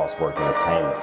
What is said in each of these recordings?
Boss Work Entertainment.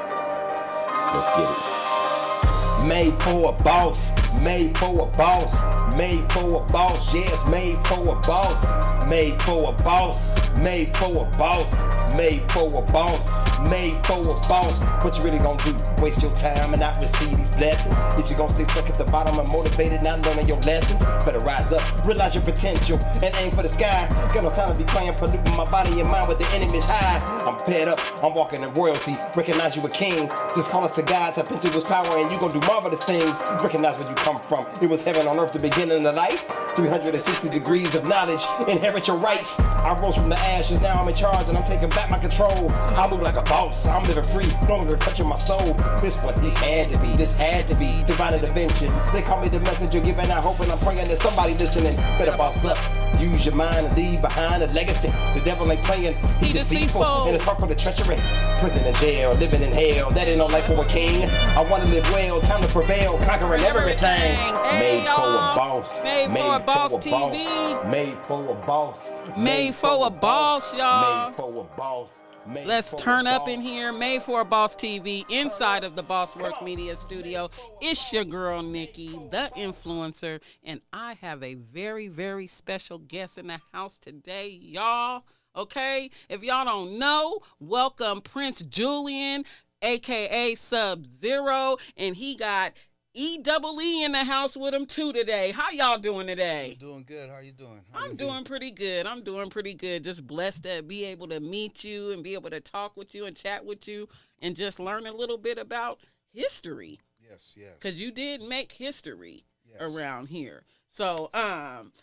Let's get it. Made for a boss, made for a boss, made for a boss, yes, made for a boss, made for a boss, made for a boss, made for a boss, made for a boss. What you really gonna do? Waste your time and not receive these blessings? If you gonna stay stuck at the bottom and motivated, not learning your lessons, better rise up, realize your potential, and aim for the sky. Got no time to be playing, polluting my body and mind with the enemy's high. I'm fed up, I'm walking in royalty, recognize you a king. Just call us to God, tap into his power, and you gonna do marvelous things. Recognize where you come from. It was heaven on earth, the beginning of life. 360 degrees of knowledge, inherit your rights. I rose from the ashes, now I'm in charge and I'm taking back my control. I move like a boss, I'm living free, no longer touching my soul. This what it had to be, this had to be divine intervention. They call me the messenger, giving out hope, and I'm praying that somebody listening. Better boss up, use your mind and leave behind a legacy. The devil ain't playing, he deceitful, and it's hard for the treachery. Prison and jail, living in hell, that ain't no life for a king. I wanna live well, time to prevail, conquering everything. Hey, made for a boss, Made for a Boss TV. Made for a boss, Made for a boss, y'all. Made for a boss. Let's turn up in here. Made for a Boss TV inside of the Boss Work Media Studio. It's your girl, Nikki, the influencer, and I have a very, very special guest in the house today, y'all. Okay? If y'all don't know, welcome Prince Julian, a.k.a. SUB ZERO, and he got E in the house with him too today. How y'all doing today? I'm doing good. How you doing? I'm doing pretty good. I'm doing pretty good. Just blessed to be able to meet you and be able to talk with you and chat with you and just learn a little bit about history. Yes, yes. Because you did make history Yes. around here. So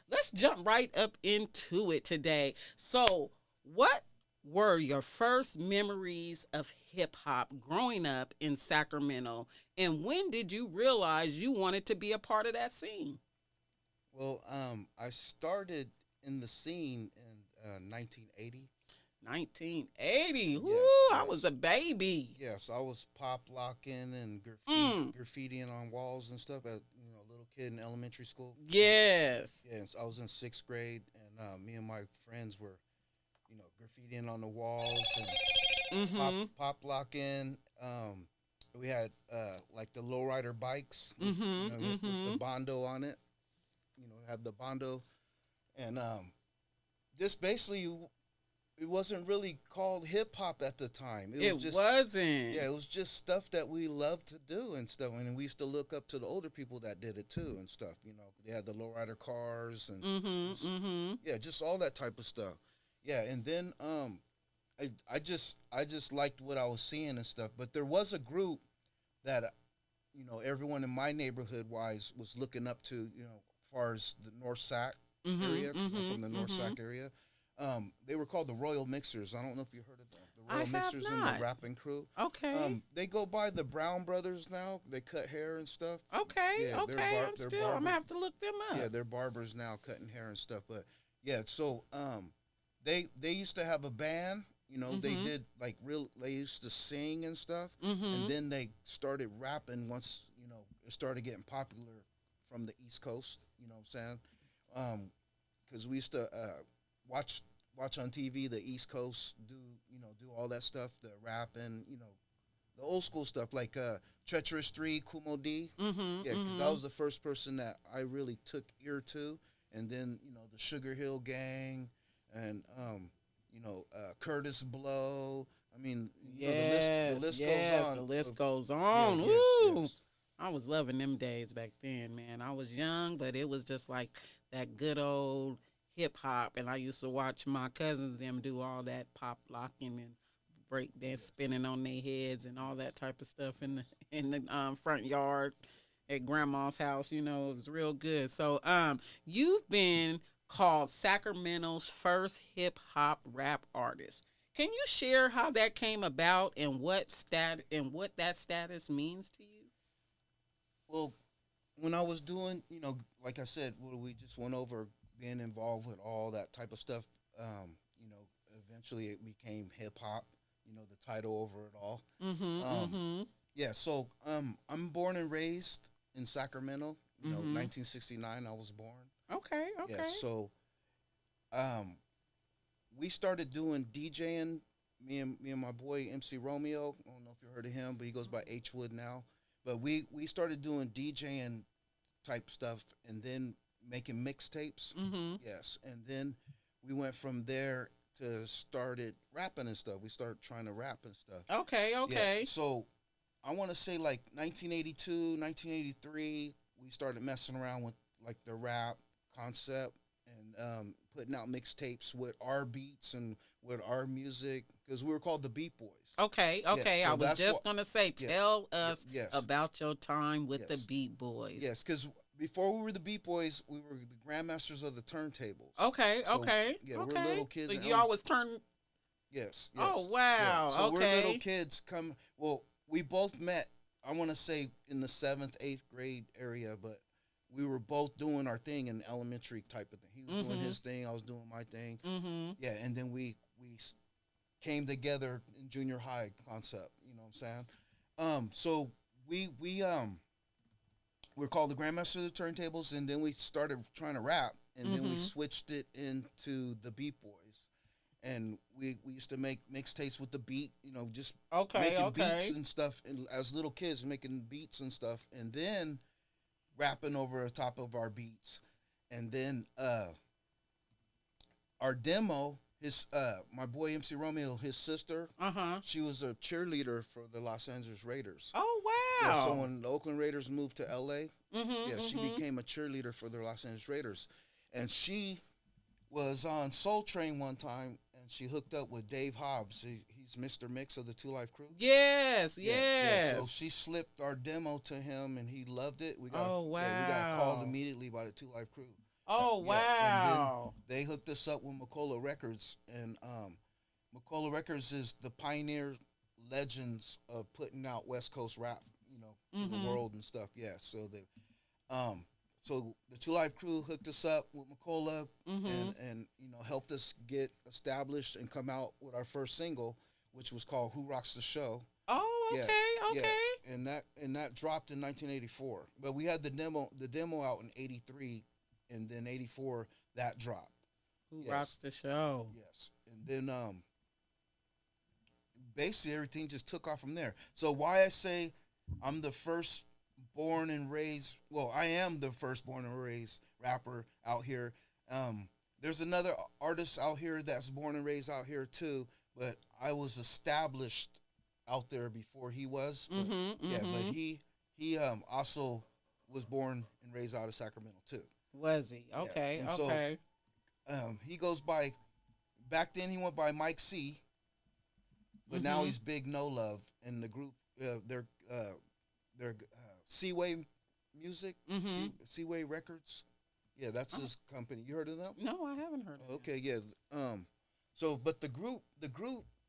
let's jump right up into it today. So what were your first memories of hip-hop growing up in Sacramento, and when did you realize you wanted to be a part of that scene? Well, I started in the scene in 1980. 1980. Woo, Yes, I yes. was a baby. Yes, I was pop locking and graffitiing on walls and stuff as a little kid in elementary school. Yes. Yes, I was in 6th grade, and me and my friends were, graffitiing on the walls and pop locking. We had like the lowrider bikes, with the Bondo on it. Have the Bondo, and just basically, it wasn't really called hip hop at the time. It wasn't. Yeah, it was just stuff that we loved to do and stuff. And we used to look up to the older people that did it too and stuff. They had the lowrider cars and yeah, just all that type of stuff. Yeah, and then I just liked what I was seeing and stuff. But there was a group that everyone in my neighborhood wise was looking up to. As far as the North Sac area, 'cause I'm from the North Sac area. They were called the Royal Mixers. I don't know if you heard of them. The Royal Mixers and the rapping crew. Okay. They go by the Brown Brothers now. They cut hair and stuff. Okay. Yeah, Okay. I'm gonna have to look them up. Yeah, they're barbers now, cutting hair and stuff. But yeah, so they used to have a band. They did they used to sing and stuff, and then they started rapping once it started getting popular from the East Coast. You know what I'm saying? Because we used to watch on TV the East Coast do all that stuff, the rapping, the old school stuff like Treacherous 3, Kumo D. Yeah, because that was the first person that I really took ear to, and then the Sugar Hill Gang and Curtis Blow. I mean, the list goes on. The list goes on. Yeah, Ooh. yes. I was loving them days back then, man. I was young, but it was just like that good old hip hop, and I used to watch my cousins them do all that pop locking and break dance, spinning on their heads and all that type of stuff in the front yard at grandma's house. It was real good. So you've been called Sacramento's first hip hop rap artist. Can you share how that came about and what that status means to you? Well, when I was doing, like I said, we just went over being involved with all that type of stuff. Eventually it became hip hop. The title over it all. Yeah. So I'm born and raised in Sacramento. 1969. I was born. Okay. Yeah. So we started doing DJing me and my boy MC Romeo. I don't know if you heard of him, but he goes by H Wood now. But we started doing DJing type stuff, and then making mixtapes. Yes, and then we went from there to started rapping and stuff. We started trying to rap and stuff. Okay. Yeah, so I want to say like 1982, 1983, we started messing around with like the rap concept and putting out mixtapes with our beats and with our music, because we were called the Beat Boys. Okay. So I was just going to say, tell us yes. about your time with the Yes. Beat Boys. Yes, because before we were the Beat Boys, we were the grandmasters of the turntables. Okay. So, yeah, we're little kids. So in you always turn. Yes. Oh, wow. Yeah. So we're Okay. little kids. Well, we both met, I want to say, in the 7th, 8th grade area, but we were both doing our thing in elementary type of thing. He was doing his thing, I was doing my thing. Yeah, and then we came together in junior high concept, you know what I'm saying? So we're called the Grandmaster of the Turntables, and then we started trying to rap, and then we switched it into the Beat Boys. And we used to make mixtapes with the beat, you know, just making beats and stuff, and as little kids making beats and stuff, and then rapping over the top of our beats. And then our demo, my boy MC Romeo, his sister, she was a cheerleader for the Los Angeles Raiders. Oh, wow. Yeah, so when the Oakland Raiders moved to LA, she became a cheerleader for the Los Angeles Raiders. And she was on Soul Train one time, and she hooked up with Dave Hobbs. He's Mr. Mix of the Two Life Crew. Yes. Yeah, so she slipped our demo to him, and he loved it. We got we got called immediately by the Two Life Crew. Oh, wow. And then they hooked us up with Macola Records, and Macola Records is the pioneer legends of putting out West Coast rap, you know, to the world and stuff. Yeah, so the Two Life Crew hooked us up with Macola and you know, helped us get established and come out with our first single, which was called Who Rocks the Show. Oh, okay. Yeah. And that dropped in 1984. But we had the demo out in 83, and then 84 that dropped. Who Rocks the Show? Yes. And then basically everything just took off from there. So why I say I'm the first born and raised, well, I am the first born and raised rapper out here. There's another artist out here that's born and raised out here too, but I was established out there before he was. But, but he also was born and raised out of Sacramento too. Was he? Okay, yeah. okay. So, he goes by, back then he went by Mike C, but now he's Big No Love, and the group, they're Seaway Music, Seaway Records. Yeah, that's his company. You heard of them? No, I haven't heard of them. Okay, yeah. So, but the group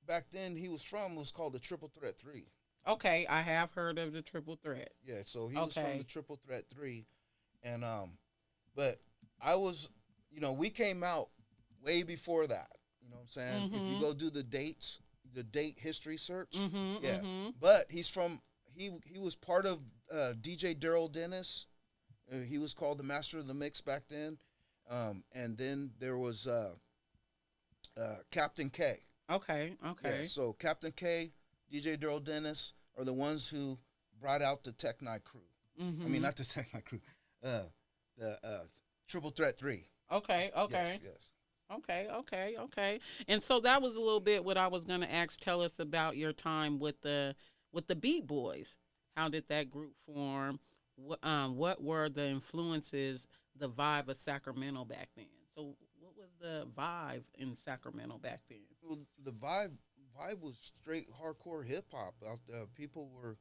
back then he was from was called the Triple Threat 3. Okay, I have heard of the Triple Threat. Yeah, so he was from the Triple Threat 3, and but I was, you know, we came out way before that. You know what I'm saying? If you go do the date history search, But he's from. He was part of DJ Daryl Dennis. He was called the Master of the Mix back then. And then there was Captain K. Okay. Yeah, so Captain K, DJ Daryl Dennis are the ones who brought out the Tech Night crew. I mean, not the Tech Night crew. The Triple Threat 3. Okay. Yes. Okay. And so that was a little bit what I was going to ask. Tell us about your time with the Beat Boys. How did that group form? What were the influences, the vibe of Sacramento back then? So what was the vibe in Sacramento back then? Well, the vibe was straight hardcore hip hop out there. People were,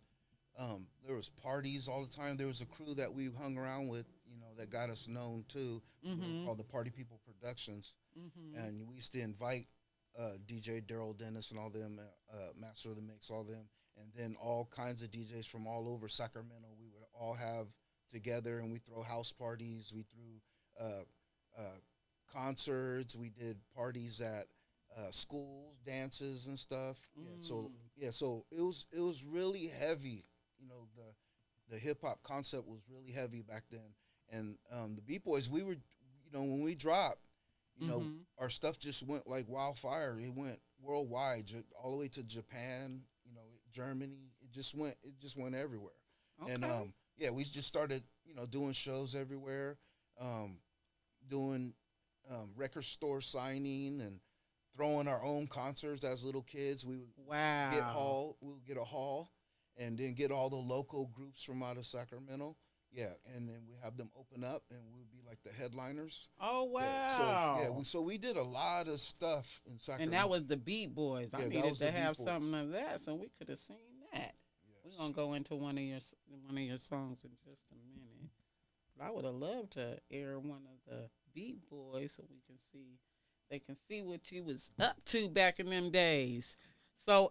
there was parties all the time. There was a crew that we hung around with, you know, that got us known too, called the Party People Productions. And we used to invite DJ Daryl Dennis and all them, Master of the Mix, all them. And then all kinds of DJs from all over Sacramento, we would all have together, and we throw house parties. We threw concerts. We did parties at schools, dances and stuff. So it was really heavy. You know, the hip hop concept was really heavy back then. And the Beat Boys, we were, you know, when we dropped, you know, our stuff just went like wildfire. It went, worldwide, all the way to Japan, you know, Germany. It just went everywhere. Okay. And yeah, we just started, you know, doing shows everywhere, doing record store signing and throwing our own concerts as little kids. We would get a hall, and then get all the local groups from out of Sacramento. Yeah, and then we have them open up, and we'll be like the headliners. Oh wow! Yeah, so we did a lot of stuff in Sacramento. And that was the Beat Boys. I Yeah, needed to have Beat Boys. something of that, so we could have seen that. Yes. We're gonna go into one of your songs in just a minute. But I would have loved to air one of the Beat Boys so they can see what you was up to back in them days. So,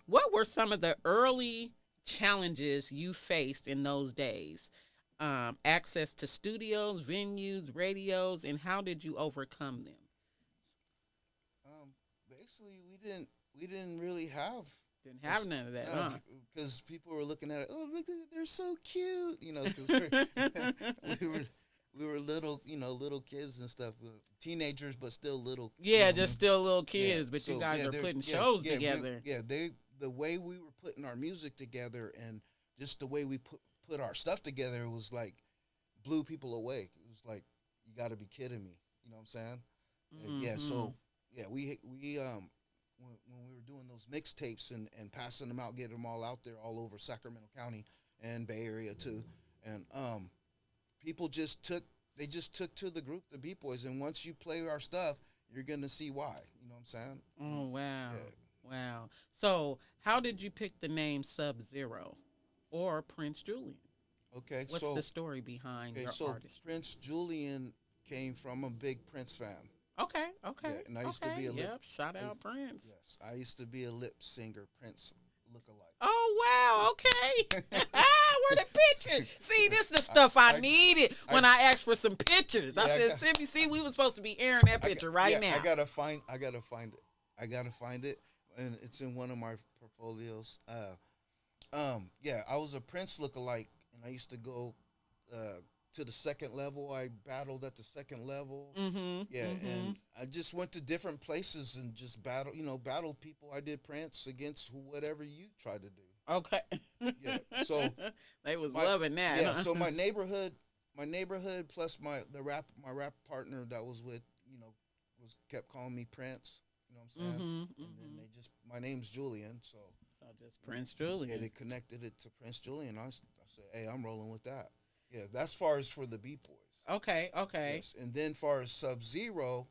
what were some of the early challenges you faced in those days? Access to studios, venues, radios, and how did you overcome them? Basically, we didn't really have. Didn't have none of that, because people were looking at it. Oh, look, they're so cute, you know. Cause we were little, you know, little kids and stuff, teenagers, but still little. Yeah, you know, just still little kids, but so, you guys are putting shows together. The way we were putting our music together and just the way we put our stuff together was like blew people away. It was like, you got to be kidding me, you know what I'm saying? Mm-hmm. Yeah, so yeah, we when we were doing those mixtapes and passing them out, getting them all out there all over Sacramento County and Bay Area too, and people just took to the group, the Beat Boys, and once you play our stuff, you're gonna see why. You know what I'm saying? Oh wow, yeah. Wow. So how did you pick the name Sub Zero or Prince Julian? Okay, what's the story behind your artistry? Prince Julian came from a big Prince fan. Okay. Yeah, and I used to be a shout out Prince. Yes, I used to be a lip singer, Prince lookalike. Oh wow, okay. Where the pictures? See, this is the stuff I needed when I asked for some pictures. Yeah, I said, Simi, see, we were supposed to be airing that picture now. I gotta find it, and it's in one of my portfolios. Yeah, I was a Prince lookalike, and I used to go to the second level. I battled at the second level. And I just went to different places and just battled people. I did Prince against whatever you tried to do. Okay. Yeah. So they was loving that. Yeah. So my neighborhood plus my rap partner that was with, kept calling me Prince. You know what I'm saying? And then my name's Julian, so just Prince Julian. Yeah, they connected it to Prince Julian. I said, hey, I'm rolling with that. Yeah, that's far as for the Beat Boys. Okay. Yes. And then far as Sub Zero,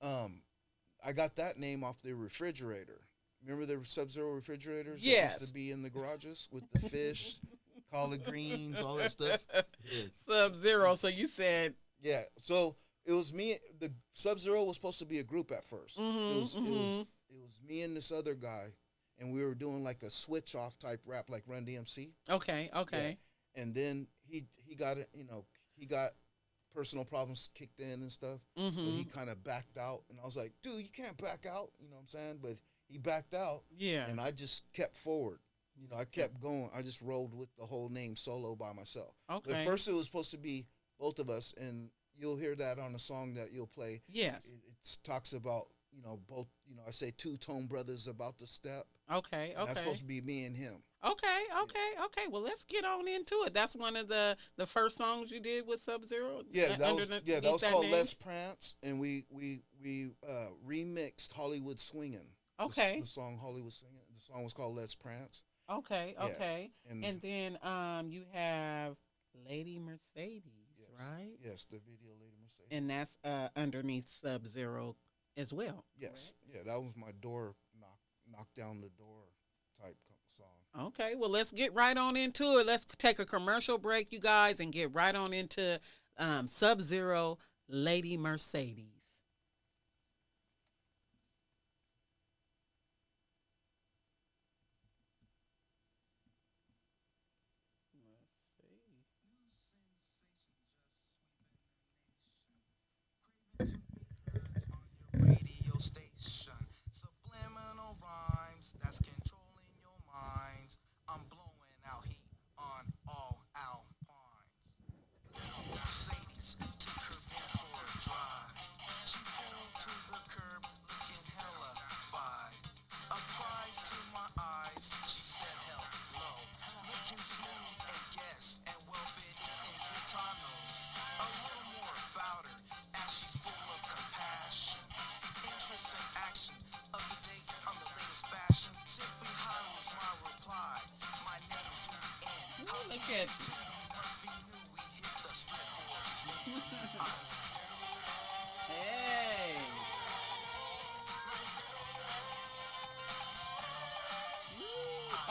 I got that name off the refrigerator. Remember the Sub Zero refrigerators? Yes. That used to be in the garages with the fish, collard greens, all that stuff. Yeah. Sub Zero. So you said. Yeah. So it was me. The Sub Zero was supposed to be a group at first. It was me and this other guy, and we were doing like a switch off type rap, like Run DMC. Okay. Yeah. And then he got it, he got personal problems kicked in and stuff. So he kind of backed out, and I was like, dude, you can't back out, you know what I'm saying? But he backed out. Yeah. And I just kept forward. I kept going. I just rolled with the whole name solo by myself. Okay. But first it was supposed to be both of us, and you'll hear that on a song that you'll play. Yes. It talks about, both, I say two-tone brothers about to step. Okay. That's supposed to be me and him. Okay. Well, let's get on into it. That's one of the first songs you did with Sub Zero. Yeah, that was called name? Let's Prance, and we remixed Hollywood Swingin'. Okay. The song Hollywood Swingin'. The song was called Let's Prance. Okay. Yeah. And then you have Lady Mercedes, right? Yes, the video Lady Mercedes. And that's underneath Sub Zero as well. Yes. Right? Yeah, that was my door knock down the door type song. Okay, well, let's get right on into it. Let's take a commercial break, you guys, and get right on into Sub Zero, Lady Mercedes. Radio station, subliminal rhymes that's controlling your minds. I'm blowing out heat on all Alpines. Mercedes took her dance for a drive. catchy. Hey.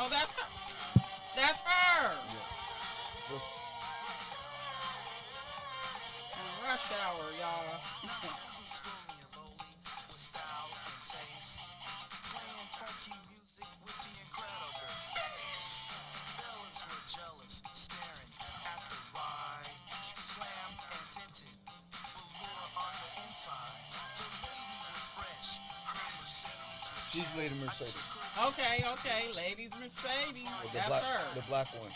Oh, that's her. That's her. Yeah. Rush hour, y'all. She's Lady Mercedes. Okay, ladies Mercedes. That's her. The black one.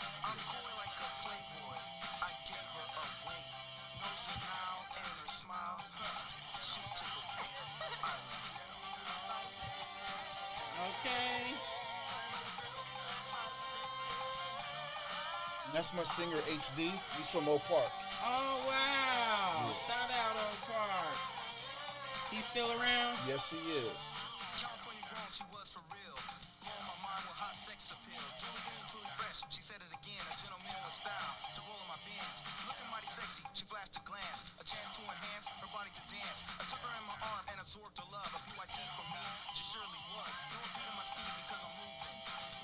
Okay. That's my singer HD. He's from Oak Park. Oh wow! Yeah. Shout out Oak Park. He's still around? Yes, he is. California grown, she was for real. Blowing my mind with hot sex appeal. Julie truly fresh. She said it again. A gentleman with style to roll in my bins. Looking mighty sexy. She flashed a glance. A chance to enhance her body to dance. I took her in my arm and absorbed her love. A PYT for me, she surely was. No repeating my speed because I'm moving.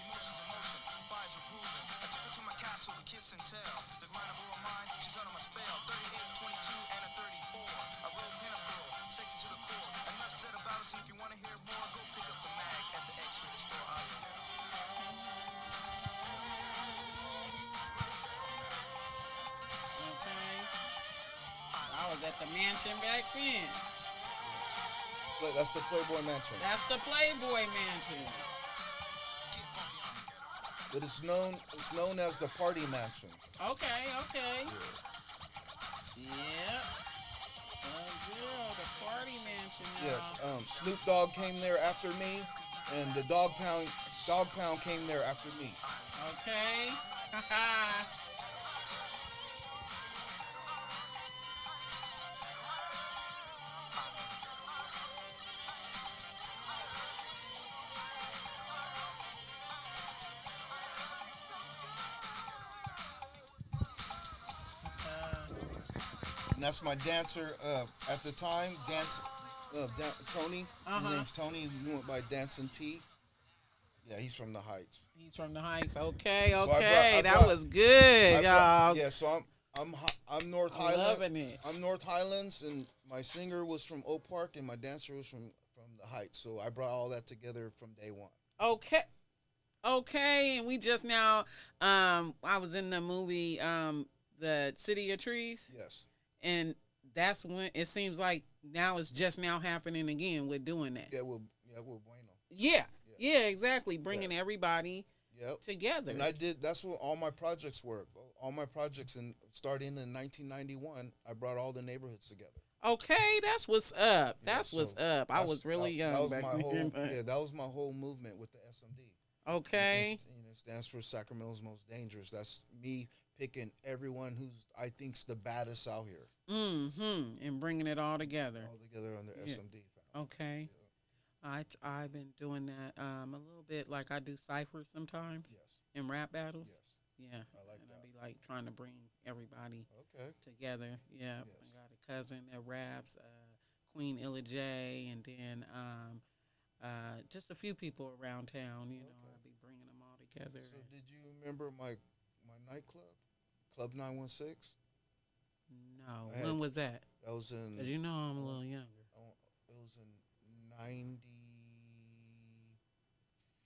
Emotions in motion, vibes are grooving. I took her to my castle to kiss and tell. The grind of her mind, she's under my spell. 38, 22, and a 34. A real pinup girl, sexy to the core. Enough said about us, and if you want to hear more, go pick up the mag at the X-rated store. Okay. I was at the mansion back then. That's the Playboy Mansion. That's the Playboy Mansion. But it's known as the Party Mansion. Okay. Yep. Zero, the Party Mansion. Yeah. Snoop Dogg came there after me, and the Dog Pound came there after me. Okay. Haha. And that's my dancer at the time, Tony. His name's Tony. He went by Dancing T. Yeah, he's from the Heights. He's from the Heights. Okay. I That brought- was good, y'all. Yeah, so I'm North I'm Highlands. loving it. I'm North Highlands, and my singer was from Oak Park, and my dancer was from the Heights. So I brought all that together from day one. Okay, and we just now I was in the movie The City of Trees. Yes. And that's when it seems like now it's just now happening again with doing that. Yeah, we're bueno. Yeah, exactly. Bringing everybody together. And that's what all my projects were. All my projects, and starting in 1991, I brought all the neighborhoods together. Okay, that's what's up. Yeah, That's what's up. I was really young that was back my then. whole, but- that was my whole movement with the SMD. Okay. It stands for Sacramento's Most Dangerous. That's me picking everyone who's I think's the baddest out here. And bringing it all together. All together under SMD. Okay. Yeah. I've been doing that a little bit, like I do ciphers sometimes Yes. in rap battles. Yes. Yeah. I like and that. I be like trying to bring everybody Okay. together. Yeah. Yes. I got a cousin that raps, Queen Illa J, and then just a few people around town. You know, Okay. I'll be bringing them all together. So did you remember my nightclub, Club 916? No, I had- when was that? That was in. Cause you know I'm a little younger. It was in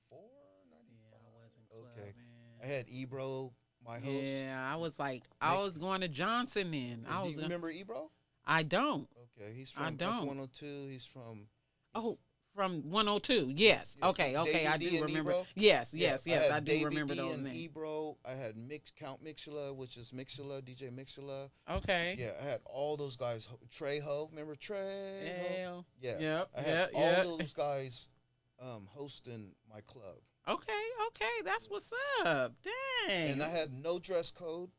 94, 95. Yeah, I wasn't Okay. clubbing. I had Ebro, my host. Yeah, I was like, I was going to Johnson then. I Do was. you remember Ebro? I don't. Okay, he's I from don't. F102. He's from. Oh, from 102. Yes. Yeah, Okay. Davey I D do and remember. Ebro? Yes. Yeah, I had do Davey remember D those and names. Ebro. I had Count Mixula, which is Mixula, DJ Mixula. Okay. Yeah, I had all those guys. Trejo, remember Trejo? Hell. Yeah. Yep. I had Yep. all those guys hosting my club. Okay. That's what's up. Dang. And I had no dress code.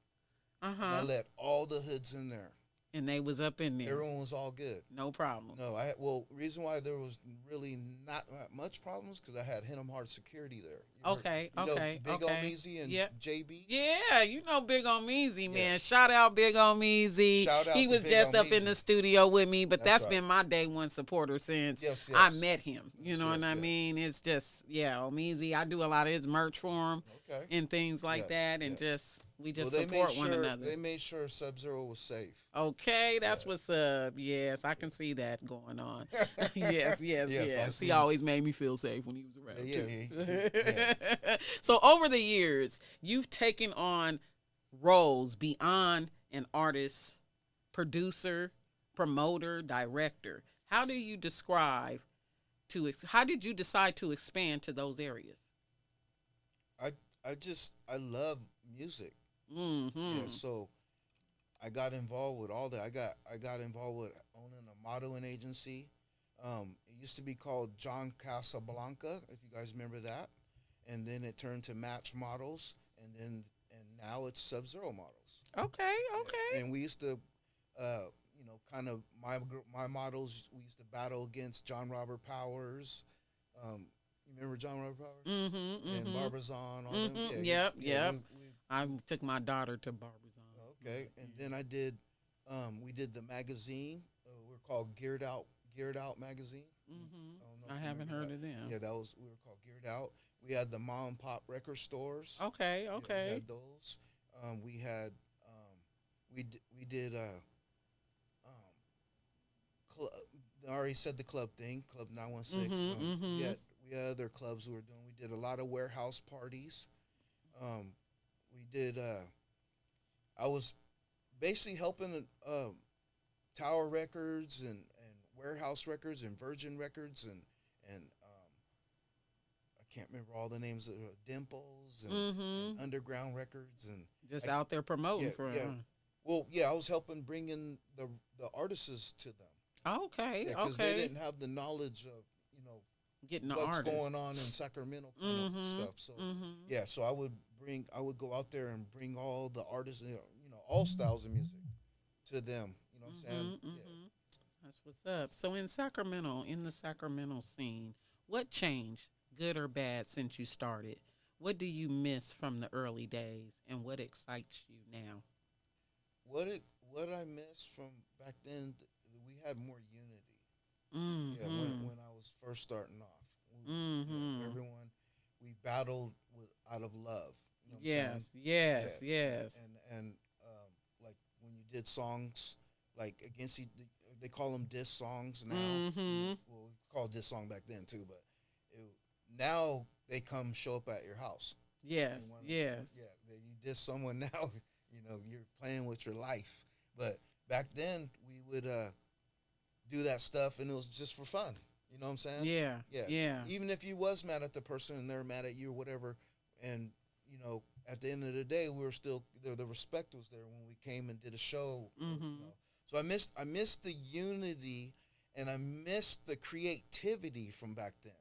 And I let all the hoods in there. And they was up in there. Everyone was all good. No problem. No, reason why there was really not much problems because I had Hennam Hart security there. Okay. Big O Meezy and JB. Yeah, you know Big O Meezy, man. Yeah. Shout out Big O Meezy. Shout out he to was Big just O up in Meezy. the studio with me, but that's right. been my day one supporter since Yes. I met him. You know Yes, what I yes. mean? It's just, O Meezy. I do a lot of his merch for him Okay. and things like Yes, that, and yes. we just Well, support one another. They made sure Sub-Zero was safe. Okay, that's what's up. Yes, I can see that going on. yes. I see. He always made me feel safe when he was around, Yeah, too. So over the years, you've taken on roles beyond an artist, producer, promoter, director. How do you how did you decide to expand to those areas? I love music. Mm-hmm. Yeah, so I got involved with all that. I got involved with owning a modeling agency. It used to be called John Casablanca, if you guys remember that, and then it turned to Match Models, and now it's Sub-Zero Models. Okay. Yeah, and we used to, kind of my models. We used to battle against John Robert Powers. You remember John Robert Powers? Mm-hmm. And Barbizon, all them. Yep. We I took my daughter to Barbizon. Okay, and then I did, we did the magazine. We're called Geared Out magazine. Mm-hmm. I haven't heard of them. Yeah, we were called Geared Out. We had the mom and pop record stores. Okay. Yeah, we had those. We had, we did, I already said the club thing, Club 916. We had other clubs we were doing. We did a lot of warehouse parties. We did. I was basically helping Tower Records and Warehouse Records and Virgin Records and I can't remember all the names of Dimples and Underground Records and just out there promoting for yeah. them. Well, yeah, I was helping bring in the artists to them. Okay, because they didn't have the knowledge of getting the what's artists going on in Sacramento kind of stuff. So yeah, so I would go out there and bring all the artists, all styles of music to them. You know what I'm saying? Yeah. That's what's up. So in the Sacramento scene, what changed, good or bad, since you started? What do you miss from the early days, and what excites you now? What I miss from back then, we had more unity. Yeah, when I was first starting off, everyone, we battled out of love. You know what I'm saying? Yes. And like when you did songs like against they call them diss songs now. Well, we called diss song back then too, but now they come show up at your house. Yes. You diss someone now, you're playing with your life. But back then we would do that stuff, and it was just for fun. You know what I'm saying? Yeah. Even if you was mad at the person and they're mad at you or whatever, and at the end of the day, we were still there. The respect was there when we came and did a show. So I missed the unity, and I missed the creativity from back then.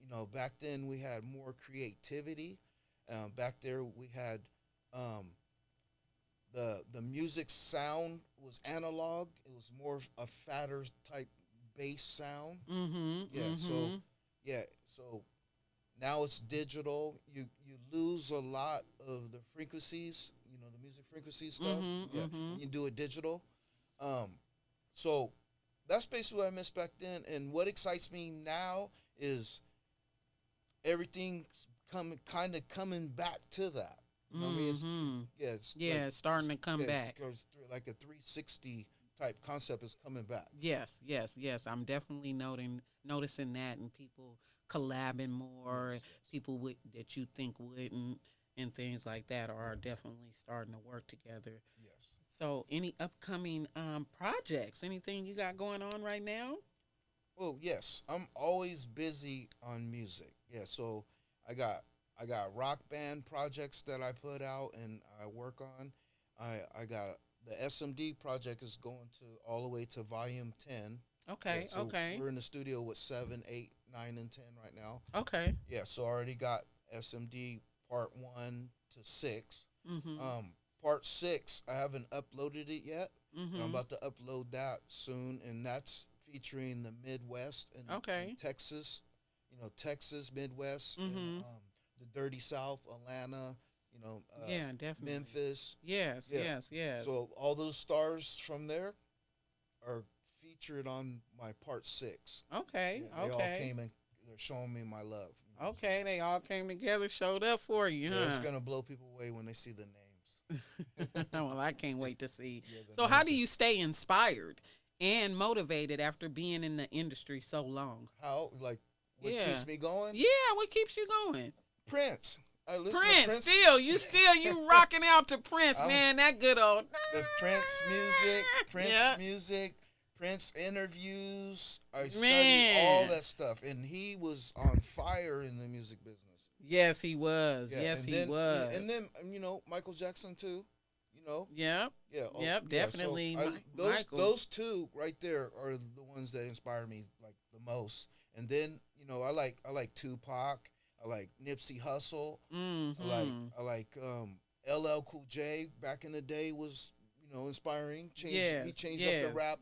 But back then we had more creativity. Back there we had the music sound was analog. It was more a fatter type bass sound. So now it's digital. You lose a lot of the frequencies, the music frequency stuff. When you do it digital. So that's basically what I missed back then. And what excites me now is everything's coming back to that. You know what I mean? It's starting to come back. Like a 360 type concept is coming back. Yes. I'm definitely noticing that, and people collabing more. People that you think wouldn't, and things like that are definitely starting to work together. Yes. So, any upcoming projects? Anything you got going on right now? Well, yes, I'm always busy on music. Yeah, so I got rock band projects that I put out and I work on. I got the SMD project is going to all the way to volume 10. Okay, yeah, so okay. We're in the studio with 7, 8, 9, and 10 right now. Okay. Yeah, so I already got SMD part 1 to 6. part 6, I haven't uploaded it yet. Mm-hmm. I'm about to upload that soon, and that's featuring the Midwest and, Okay. and Texas, Texas, Midwest, Mm-hmm. and the Dirty South, Atlanta, Yeah, definitely. Memphis. Yes, Yeah. yes, yes. So all those stars from there are featured on my part 6. Okay, Yeah, they all okay. came and they're showing me my love. Okay, they all came together, showed up for you, Yeah, it's huh? gonna blow people away when they see the names. Well, I can't wait to see. Yeah, the So, how names do are- you stay inspired and motivated after being in the industry so long? How what Yeah. keeps me going? Yeah, what keeps you going? Prince. I listen to Prince, you rocking out to Prince, man. That good old. The Prince music, Yeah. Prince interviews. I study Man. all that stuff, and he was on fire in the music business. Yes, he was. Yeah, Yes, and he then, was. And then Michael Jackson too. Yep. Yeah. Yep, definitely Michael. Those two right there are the ones that inspire me like the most. And then I like Tupac. I like Nipsey Hussle. Mm-hmm. I like LL Cool J. Back in the day was inspiring. He changed up the rap,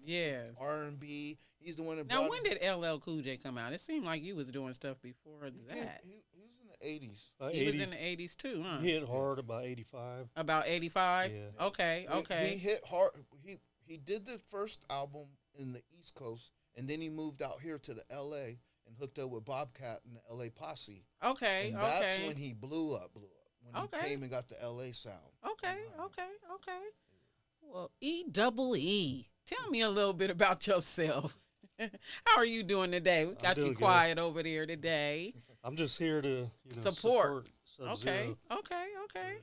R&B. He's the one that Now, brought when did LL Cool J come out? It seemed like you was doing stuff before that. He was in the 80s. He was in the 80s too, huh? He hit hard about 85. About 85? Yeah. Okay, okay. He hit hard. He did the first album in the East Coast, and then he moved out here to the L.A. and hooked up with Bobcat and the L.A. Posse. Okay, And that's okay. when he blew up. When he came and got the L.A. sound. Okay. Well, E-double-E. Tell me a little bit about yourself. How are you doing today? We got you doing good. quiet over there today. I'm just here to Support. Sub-Zero. Okay.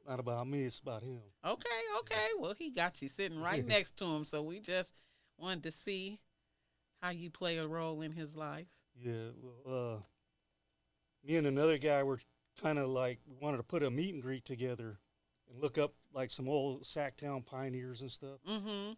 Not about me, it's about him. Okay. Well, he got you sitting right next to him, so we just wanted to see how you play a role in his life. Yeah, well, me and another guy were kind of like, we wanted to put a meet and greet together and look up like some old Sacktown pioneers and stuff. Mm-hmm.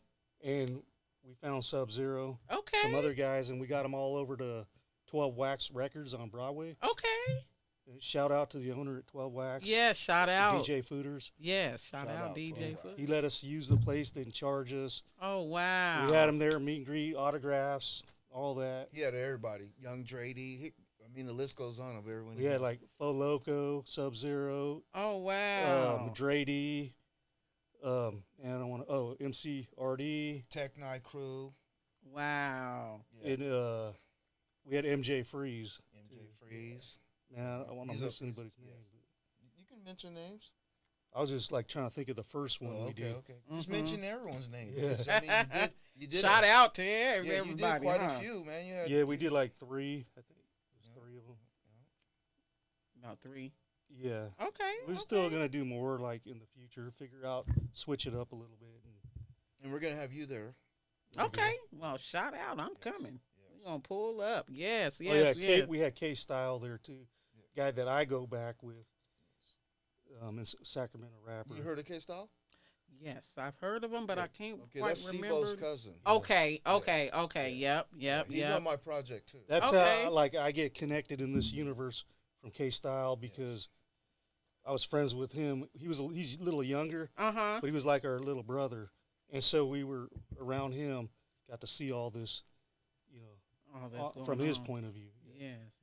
And we found Sub-Zero, Okay. some other guys, and we got them all over to 12 Wax Records on Broadway. Okay. And shout out to the owner at 12 Wax. Yeah, shout out. DJ Footers. Yes, shout Shout out out DJ to Foot. He let us use the place, didn't charge us. Oh, wow. We had him there, meet and greet, autographs, all that. He had everybody. Young Drady. The list goes on of everyone. We had like Fo Loco, Sub-Zero, Oh, wow. Drady, and I want to MCRD, Tech Night Crew. Wow. Yeah. and we had MJ Freeze. MJ Freeze. Man, I want to He's miss a- anybody's yes. name. You can mention names. I was just like trying to think of the first one we did. Okay. Just Mhm. mention everyone's name. Yeah. Because, you did Shout out to Yeah, you everybody. did quite huh? a few, man. You had, Yeah, we did like 3. I think it was 3 of them. About 3. Yeah, Okay. we're still gonna do more like in the future. Figure out, switch it up a little bit. and we're gonna have you there. Okay. Well, shout out. I'm coming. Yes. We're going to pull up. Yes, Oh yeah, yes, Kate, we had K-Style there too. Guy that I go back with, Sacramento rapper. You heard of K Style? Yes, I've heard of him, but I can't Okay, quite that's remember. Sibo's cousin. Okay. Yeah. Yep. He's on my project too. That's Okay. how like I get connected in this universe from K-Style because I was friends with him. He's a little younger, Uh-huh. but he was like our little brother, and so we were around him, got to see all this, Oh, that's going from his on. point of view. Yes.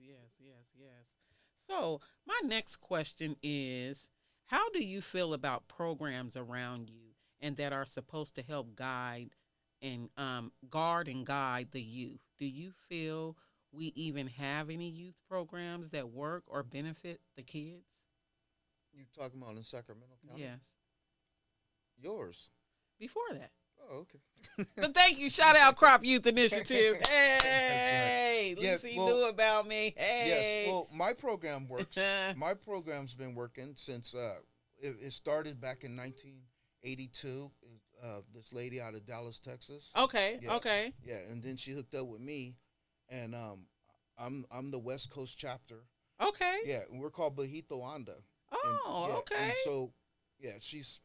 So, my next question is, how do you feel about programs around you and that are supposed to help guide and guard and guide the youth? Do you feel we even have any youth programs that work or benefit the kids? You talking about in Sacramento County? Yes. Yours. Before that. Oh, okay. But thank you. Shout out Crop Youth Initiative. Hey, Yeah, Lucy well, knew about me. Hey. Yes. Well, my program works. My program's been working since it started back in 1982. This lady out of Dallas, Texas. Okay. Yeah. Okay. Yeah, and then she hooked up with me, and I'm the West Coast chapter. Okay. Yeah, and we're called Bajito Anda. Oh, And, yeah, okay. And so, yeah, she's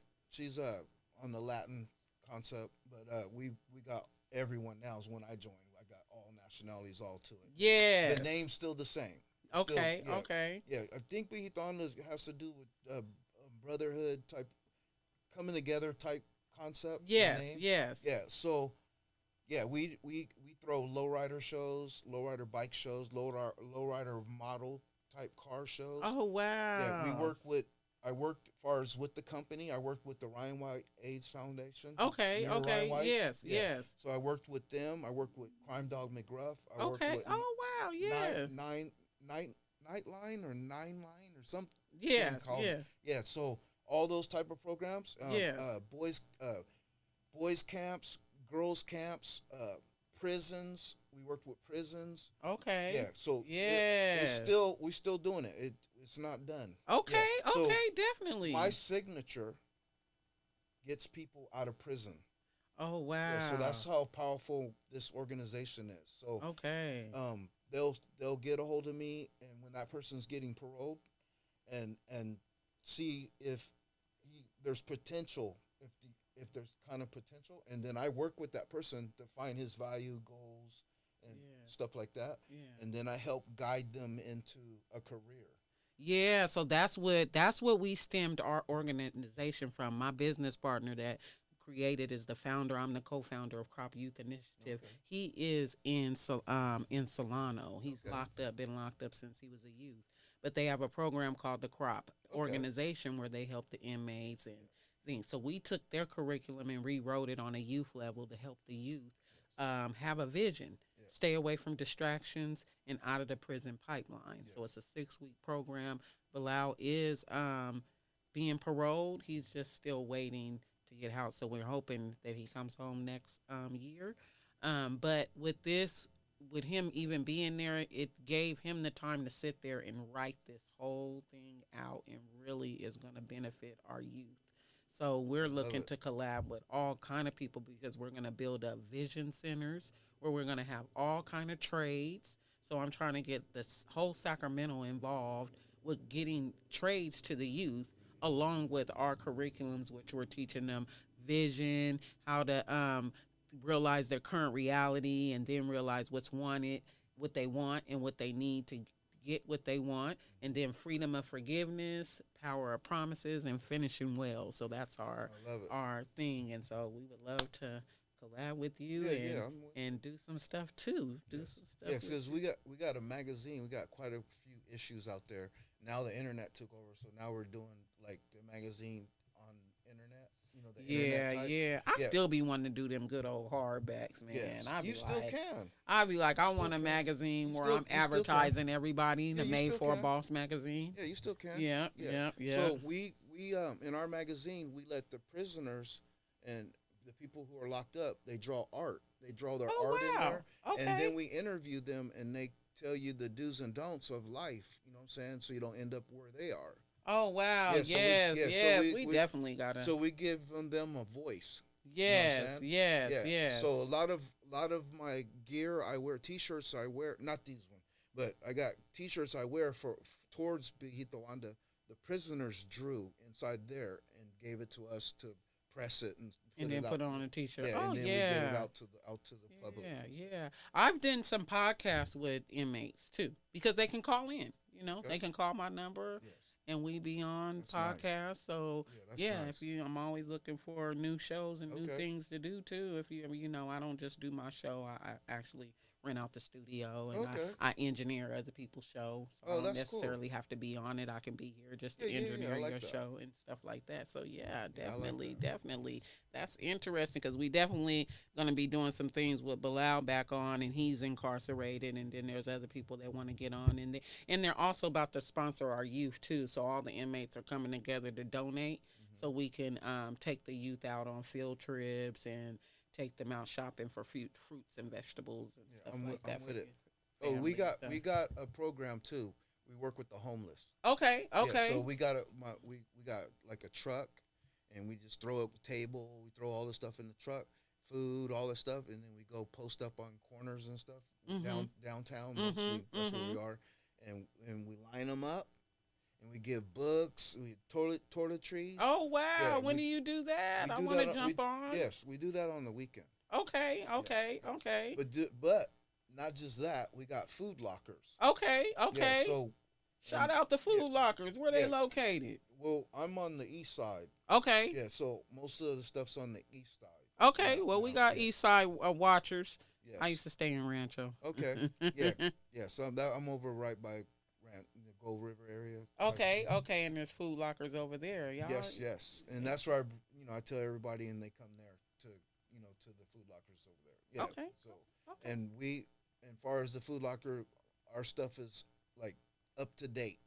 on the Latin concept, but we got everyone now. Is when I joined, I got all nationalities all to it. Yeah. The name's still the same. Okay. Still, yeah, Okay. Yeah, I think Bajito Anda has to do with a brotherhood type coming together type concept. Yes, name. yes. Yeah. So, yeah, we throw lowrider shows, lowrider bike shows, lowrider model type car shows. Oh wow. Yeah, I worked as far as with the company. I worked with the Ryan White AIDS Foundation. Okay, You know okay, Ryan White? yes, Yeah. yes. So I worked with them. I worked with Crime Dog McGruff. I worked Okay. with Oh wow, yeah. Nightline or Nine Line or something. Yes, called. yeah. Yeah. So all those type of programs. Yes. Boys camps, girls camps, prisons. We worked with prisons. Okay. Yeah. So yeah. we're still doing it. It's not done. Okay, Yeah. So okay, definitely. my signature gets people out of prison. Oh wow. Yeah, so that's how powerful this organization is. So okay. they'll get a hold of me, and when that person's getting paroled, and see if there's potential, if there's kind of potential, and then I work with that person to find his value, goals, and stuff like that, and then I help guide them into a career. Yeah, so that's what we stemmed our organization from. My business partner that created is the founder. I'm the co-founder of Crop Youth Initiative. Okay. He is in Solano. He's been locked up since he was a youth. But they have a program called the Crop organization where they help the inmates and things. So we took their curriculum and rewrote it on a youth level to help the youth have a vision, stay away from distractions, and out of the prison pipeline. So it's a 6-week program. Bilal is being paroled. He's just still waiting to get out. So we're hoping that he comes home next year. But with him even being there, it gave him the time to sit there and write this whole thing out, and really is going to benefit our youth. So we're looking to collab with all kind of people, because we're going to build up vision centers where we're going to have all kind of trades. So I'm trying to get this whole Sacramento involved with getting trades to the youth, along with our curriculums, which we're teaching them vision, how to realize their current reality, and then realize what's wanted, what they want, and what they need to get what they want, and then freedom of forgiveness, power of promises, and finishing well. So that's our thing, and so we would love to collab with you and do some stuff too. Some stuff. Yeah, because we got a magazine. We got quite a few issues out there. Now the internet took over, so now we're doing like the magazine on internet. You know, the internet type. I still be wanting to do them good old hardbacks, man. Yes, you still can. I'd be like, I want a magazine where I'm advertising everybody. The Made for a Boss magazine. Yeah, you still can. Yeah. So we in our magazine, we let the prisoners and the people who are locked up, they draw art. They draw their art in there, and then we interview them, and they tell you the do's and don'ts of life. You know what I'm saying? So you don't end up where they are. Oh wow! We definitely gotta. So we give them a voice. Yes. So a lot of my gear I wear, T-shirts I wear, not these ones, but I got T-shirts I wear towards Bihito Wanda. The prisoners drew inside there and gave it to us to press it and then put it on a T-shirt. Yeah, and then we get it out to the public. Yeah. I've done some podcasts with inmates too, because they can call in. You know, they can call my number. Yes. And we be on podcasts. Nice. So nice. I'm always looking for new shows and new things to do too. If you I don't just do my show. I actually rent out the studio and I engineer other people's shows. So I don't necessarily have to be on it. I can be here just to engineer your show and stuff like that. So definitely. That's interesting, because we definitely going to be doing some things with Bilal back on, and he's incarcerated, and then there's other people that want to get on, and they're also about to sponsor our youth too. So all the inmates are coming together to donate, so we can take the youth out on field trips and take them out shopping for fruits and vegetables and stuff like that. I'm with it. We got a program too. We work with the homeless. Okay. Yeah, so we got we got like a truck, and we just throw up a table. We throw all the stuff in the truck, food, all this stuff, and then we go post up on corners and stuff downtown. Mostly, that's where we are, and we line them up. And we give books, we toiletries. Oh wow! Yeah, when do you do that? I want to jump on. Yes, we do that on the weekend. Okay. But not just that. We got food lockers. Okay. Yeah, so Shout out the Food Lockers. Where they Yeah. located? Well, I'm on the east side. Okay. Yeah, so most of the stuff's on the east side. Okay. Well, we got East Side watchers. Yes. I used to stay in Rancho. Okay. Yeah. Yeah. So I'm over right by the Gold River area. Okay. Okay. And there's Food Lockers over there, y'all. Yes. Yes. And that's where I tell everybody, and they come there to to the Food Lockers over there. Yeah. Okay. So Okay. and far as the Food Locker, our stuff is like up to date.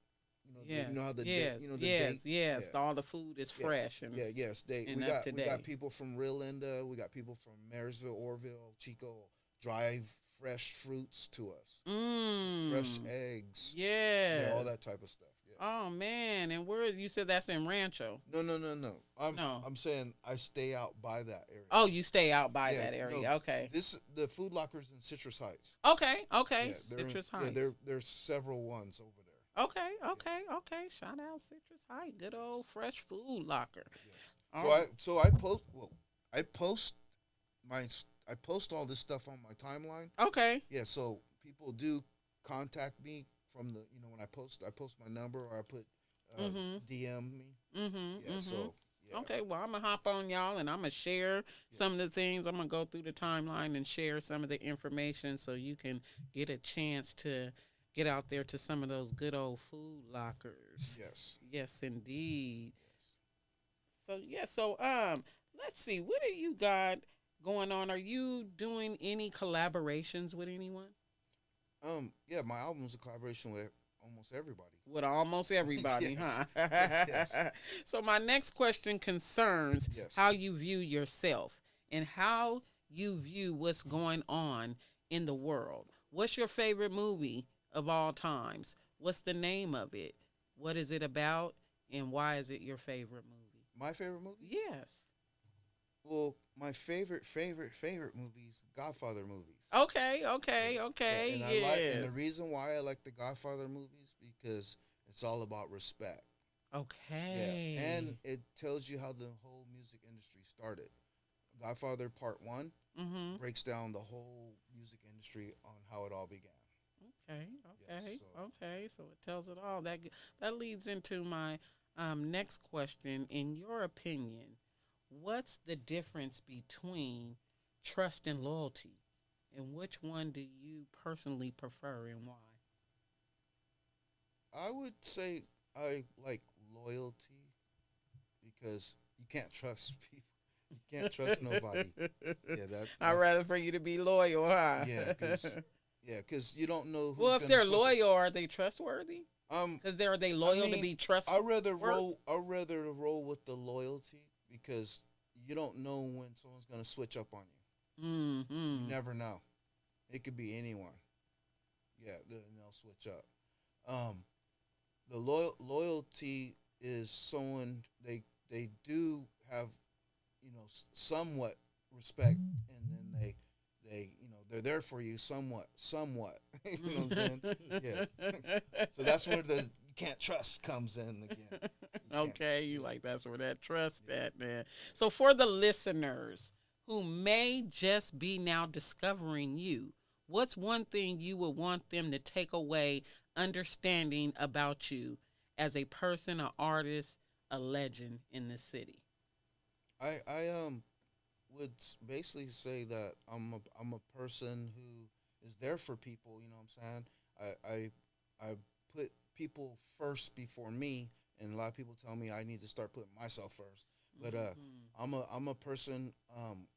Yes. You know how the yes. date. The yes. date. Yes. Yeah. All the food is fresh and Yeah, yes. and We up got to we date. got people from Rio Linda, we got people from Marysville, Orville, Chico, drive fresh fruits to us. Fresh eggs. Yeah. All that type of stuff. Yeah. Oh man, and where you said that's in Rancho? No. No. I'm saying I stay out by that area. Oh, you stay out by Yeah, that area. no, okay. The Food Lockers in Citrus Heights. Okay. Yeah, Citrus Heights. Yeah, there's several ones over there. Okay. Shout out Citrus Heights. Good old fresh food locker. Yes. So I post all this stuff on my timeline. Okay. Yeah, so people do contact me from the when I post my number, or I put DM me. Yeah, so yeah. Okay, well, I'm going to hop on y'all, and I'm going to share some of the things. I'm going to go through the timeline and share some of the information so you can get a chance to get out there to some of those good old food lockers. Yes. Yes, indeed. So, let's see. What do you got going on? Are you doing any collaborations with anyone? Yeah, my album's a collaboration with almost everybody. With almost everybody, Yes. huh? Yes. So my next question concerns how you view yourself and how you view what's going on in the world. What's your favorite movie of all times? What's the name of it? What is it about? And why is it your favorite movie? My favorite movie? Yes. Well, my favorite movies, Godfather movies. Okay. Yeah, and And the reason why I like the Godfather movies because it's all about respect. Okay. Yeah, and it tells you how the whole music industry started. Godfather Part 1 breaks down the whole music industry on how it all began. Okay. Yes, Okay. So it tells it all. That leads into my next question. In your opinion, what's the difference between trust and loyalty? And which one do you personally prefer and why? I would say I like loyalty because you can't trust people. You can't trust nobody. Yeah, I'd rather for you to be loyal, huh? Yeah, because you don't know who's well, if gonna they're switch it. loyal, are they trustworthy? Because are they loyal to be trustworthy? I'd rather roll with the loyalty because you don't know when someone's gonna switch up on you. You never know. It could be anyone. Yeah, they'll switch up. The loyalty is someone they do have, somewhat respect, and then they they're there for you somewhat. You know what I'm saying? Yeah. So that's where the you can't trust comes in again. Okay, you like that's where that trust at, man. So for the listeners who may just be now discovering you, what's one thing you would want them to take away understanding about you as a person, an artist, a legend in the city? I would basically say that I'm a person who is there for people. You know what I'm saying? I put people first before me, and a lot of people tell me I need to start putting myself first. But I'm a person.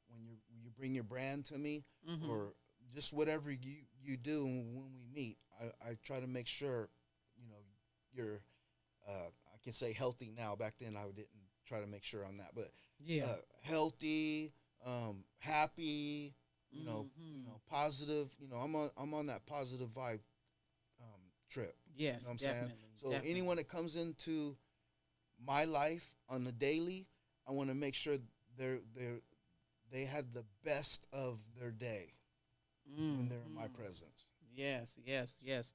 When you bring your brand to me, or just whatever you do when we meet, I try to make sure you're I can say healthy now. Back then I didn't try to make sure on that, but healthy, happy, positive. I'm on that positive vibe trip. Yes, you know what I'm definitely. saying? So anyone that comes into my life on the daily, I want to make sure they had the best of their day when they're in my presence. Yes,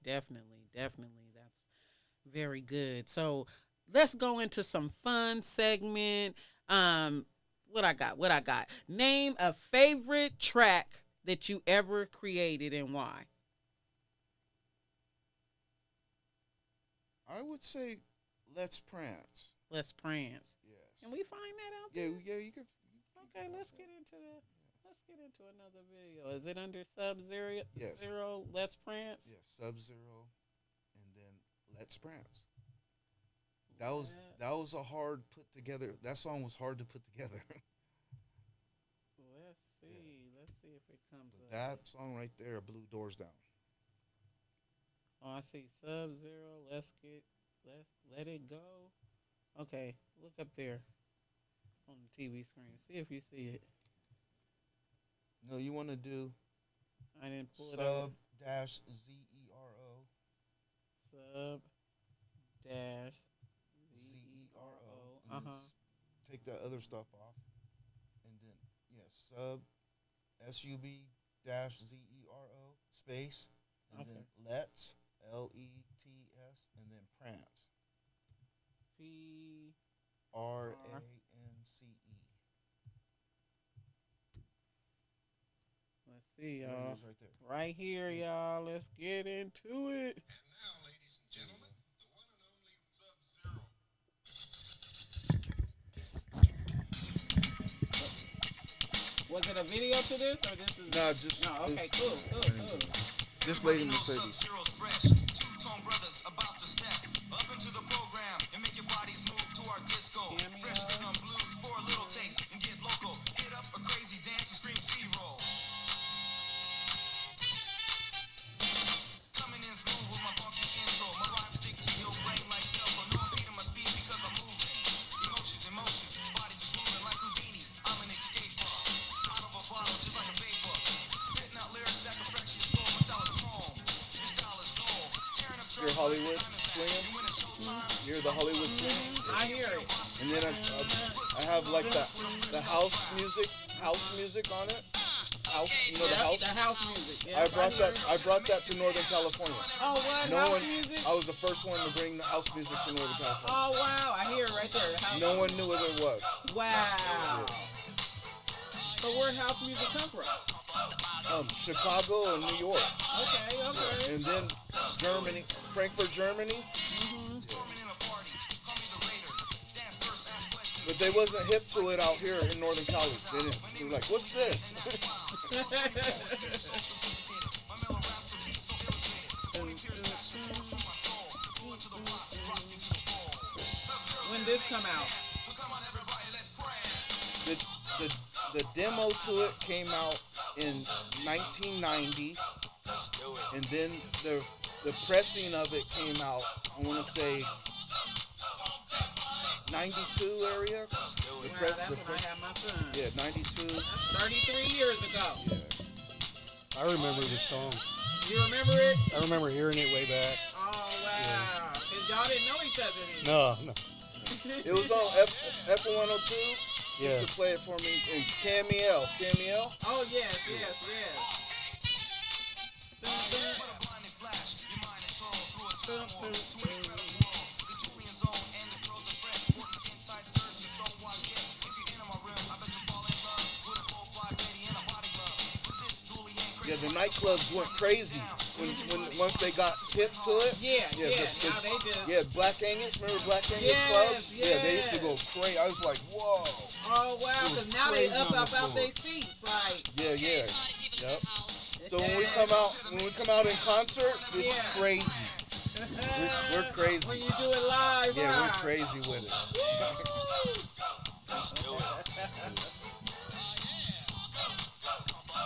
definitely. That's very good. So let's go into some fun segment. What I got? Name a favorite track that you ever created and why. I would say Let's Prance. Let's Prance. Yes. Can we find that out Yeah, there? yeah, you could. Okay, let's get into another video. Is it under Sub Zero? Yes. Zero. Let's Prance. Yeah, Sub Zero, and then Let's Prance. That was a hard put together. That song was hard to put together. Let's see. Yeah. Let's see if it comes But up. that song right there blew doors down. Oh, I see Sub Zero. Let's let it go. Okay, look up there on the TV screen. See if you see it. No, you want to do I didn't pull it Sub up. dash ZERO. Sub dash ZERO. Uh And then huh. take that other stuff off. And then, yeah, Sub SUB dash ZERO space. And then Let's LETS. And then Prance. RANCE. Let's see, There y'all. it is right there. Right here, y'all. Let's get into it. And now, ladies and gentlemen, the one and only Sub-Zero. Was it a video to this, or this is? No, just No. Okay. Cool. This lady Mercedes. Sub-Zero's fresh. Two-tone brothers about to step up into the program and make your bodies move to our disco. Cameo. Fresh rhythm blues for a little taste and get local. Hit up a crazy dance and scream zero. Coming in smooth with my funky intro. My rhymes stick to your brain like Velcro. No, I'm beating my speed because I'm moving. Emotions, bodies moving like Houdini. I'm an escaper. Out of a bottle just like a vapor. Spitting out lyrics that can fraction your skull. My style is chrome. Your style is gold. Tearing up You're Hollywood swinging. You're the Hollywood swinging. I hear it. And then I have like the house music on it. House, you know the house. The house music. Yeah, I brought that to Northern California. Oh, what? No House one. music? I was the first one to bring the house music to Northern California. Oh, wow. I hear it right there. The house No one knew what it was. Wow. So where house music come from? Chicago and New York, Okay. and then Germany, Frankfurt, Germany. But they wasn't hip to it out here in Northern Cali. They were like, "What's this?" When this come out? The demo to it came out in 1990, and then the pressing of it came out. I want to say 92 area. Wow, that's when I had my son. Yeah, 92. That's 33 years ago. Yeah. I remember this song. You remember it? I remember hearing it way back. Oh, wow. 'Cause y'all didn't know each other then. No. It was on F102. Yeah. Used to play it for me in Cameo. Oh, yes. Yeah, the nightclubs went crazy when once they got hip to it. Yeah. the- Now they just. Yeah, Black Angus. Remember Black Angus Yes, clubs? Yeah, they used to yes. go crazy. I was like, whoa. Oh, wow. It was Because now they crazy up on the out floor. their seats. Like. Yeah. Yep. So when we come out in concert, it's Yeah. crazy. We're crazy. When you do it live. Yeah, we're right? crazy with it.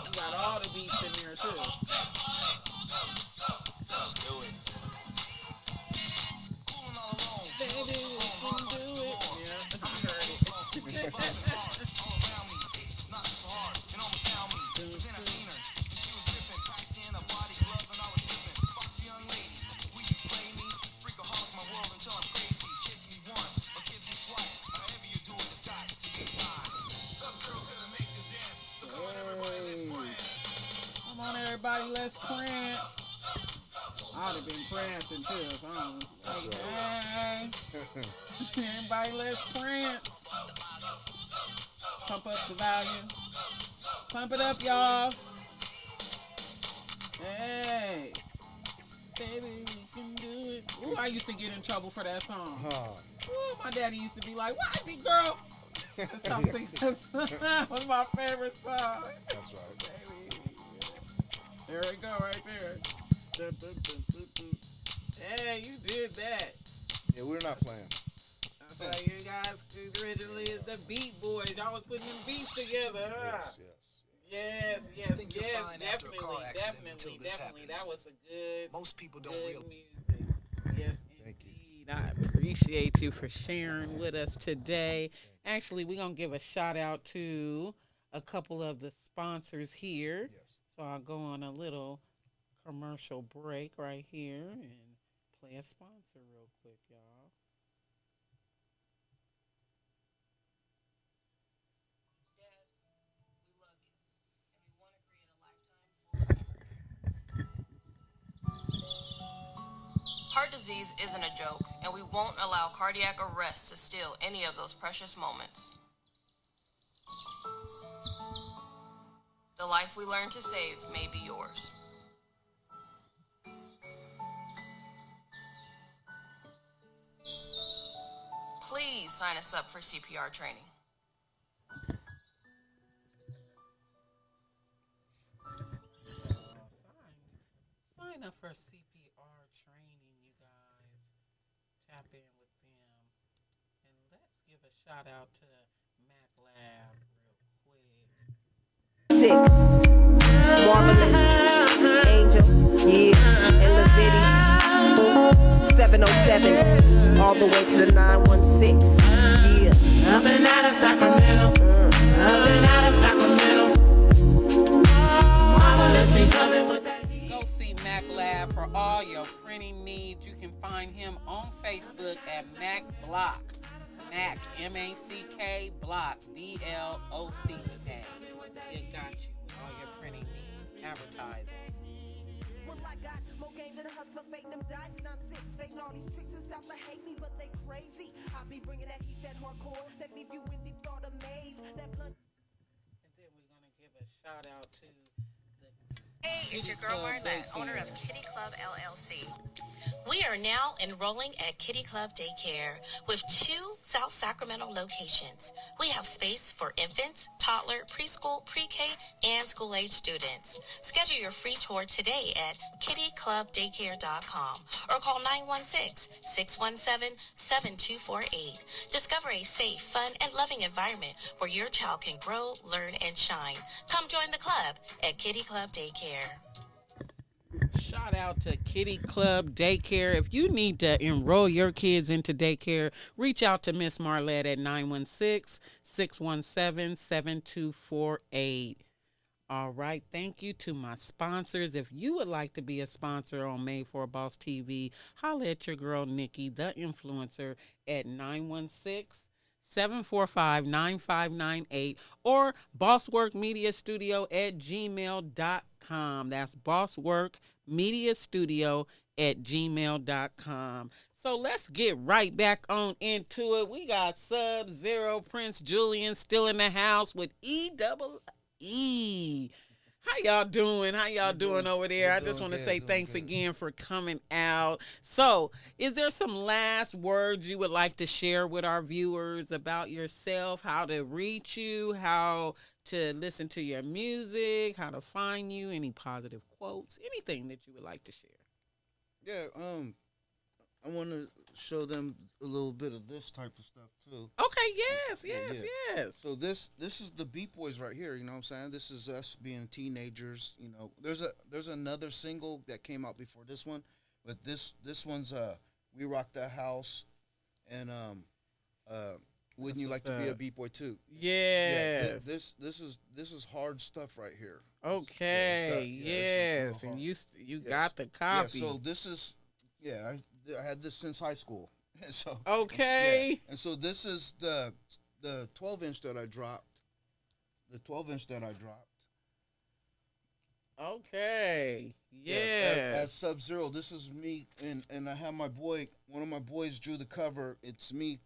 You got all the beats in there, too. Baby, we can do it. Yeah, I heard it. Come on, everybody, let's prance. I'd have been prancing too if I don't. Hey, everybody, let's prance. Pump up the volume. Pump it up, y'all. Hey, baby, we can do it. Ooh. Ooh, I used to get in trouble for that song. Huh. Ooh, my daddy used to be like, "Why, big girl?" Stop singing. That was my favorite song. That's right. Baby. There we go, right there. Hey, you did that. Yeah, we're not playing. That's why you guys originally is the Beat Boys. Y'all was putting them beats together, huh? Yes. Yes, think you're fine after a car accident until this happens. That was a good, Most people don't good realize. music. Yes, Thank you. indeed. I appreciate you for sharing with us today. Actually, we're going to give a shout out to a couple of the sponsors here. Yes. So I'll go on a little commercial break right here and play a sponsor real quick, y'all. Heart disease isn't a joke, and we won't allow cardiac arrest to steal any of those precious moments. The life we learn to save may be yours. Please sign us up for CPR training. Sign up for CPR training, you guys. Tap in with them. And let's give a shout out to Mac Lab real quick. 6, Marvelous, Angel, yeah, and Levity, 707, all the way to the 916, yeah. Up and out of Sacramento, up and out of Sacramento. Marvelous be coming with that heat. Go see Mac Lab for all your printing needs. You can find him on Facebook at Mac Block. Mac, M-A-C-K, Block, B-L-O-C-K. It got you with all your printing needs. Advertising. Well, I got more game than a hustler, fake them dice, 9-6, fake all these tricks and South, they hate me, but they crazy. I be bringing that heat, that hardcore, that leave you in the thought of maze, that blunt. And then we're going to give a shout out to the Hey, it's your girl Marlette, owner of Kitty Club LLC. We are now enrolling at Kitty Club Daycare with 2 South Sacramento locations. We have space for infants, toddler, preschool, pre-K, and school-age students. Schedule your free tour today at kittyclubdaycare.com or call 916-617-7248. Discover a safe, fun, and loving environment where your child can grow, learn, and shine. Come join the club at Kitty Club Daycare. Shout out to Kitty Club Daycare. If you need to enroll your kids into daycare, reach out to Miss Marlette at 916-617-7248. All right. Thank you to my sponsors. If you would like to be a sponsor on Made for a Boss TV, holla at your girl Nikki, the influencer, at 916-745-9598 or bossworkmediastudio@gmail.com. That's bossworkmediastudio@gmail.com. So let's get right back on into it. We got Sub Zero, Prince Julian still in the house with E-double-E. How y'all doing? How y'all doing over there? I just want to say thanks again for coming out. So, is there some last words you would like to share with our viewers about yourself, how to reach you, how to listen to your music, how to find you, any positive quotes, anything that you would like to share? Yeah, I want to show them a little bit of this type of stuff too. Okay, yes. So this is the Beat Boys right here. You know what I'm saying? This is us being teenagers. You know, there's another single that came out before this one, but this one's We Rock That House, and Wouldn't You Like to Be a Beat Boy Too? Yeah. This is hard stuff right here. Okay. Yes. And you got the copy. Yeah. So this is I had this since high school. So okay. Yeah. And so this is the 12-inch that I dropped. The 12-inch that I dropped. Okay. Yeah. As Sub Zero, this is me, and I have my boy. One of my boys drew the cover. It's me.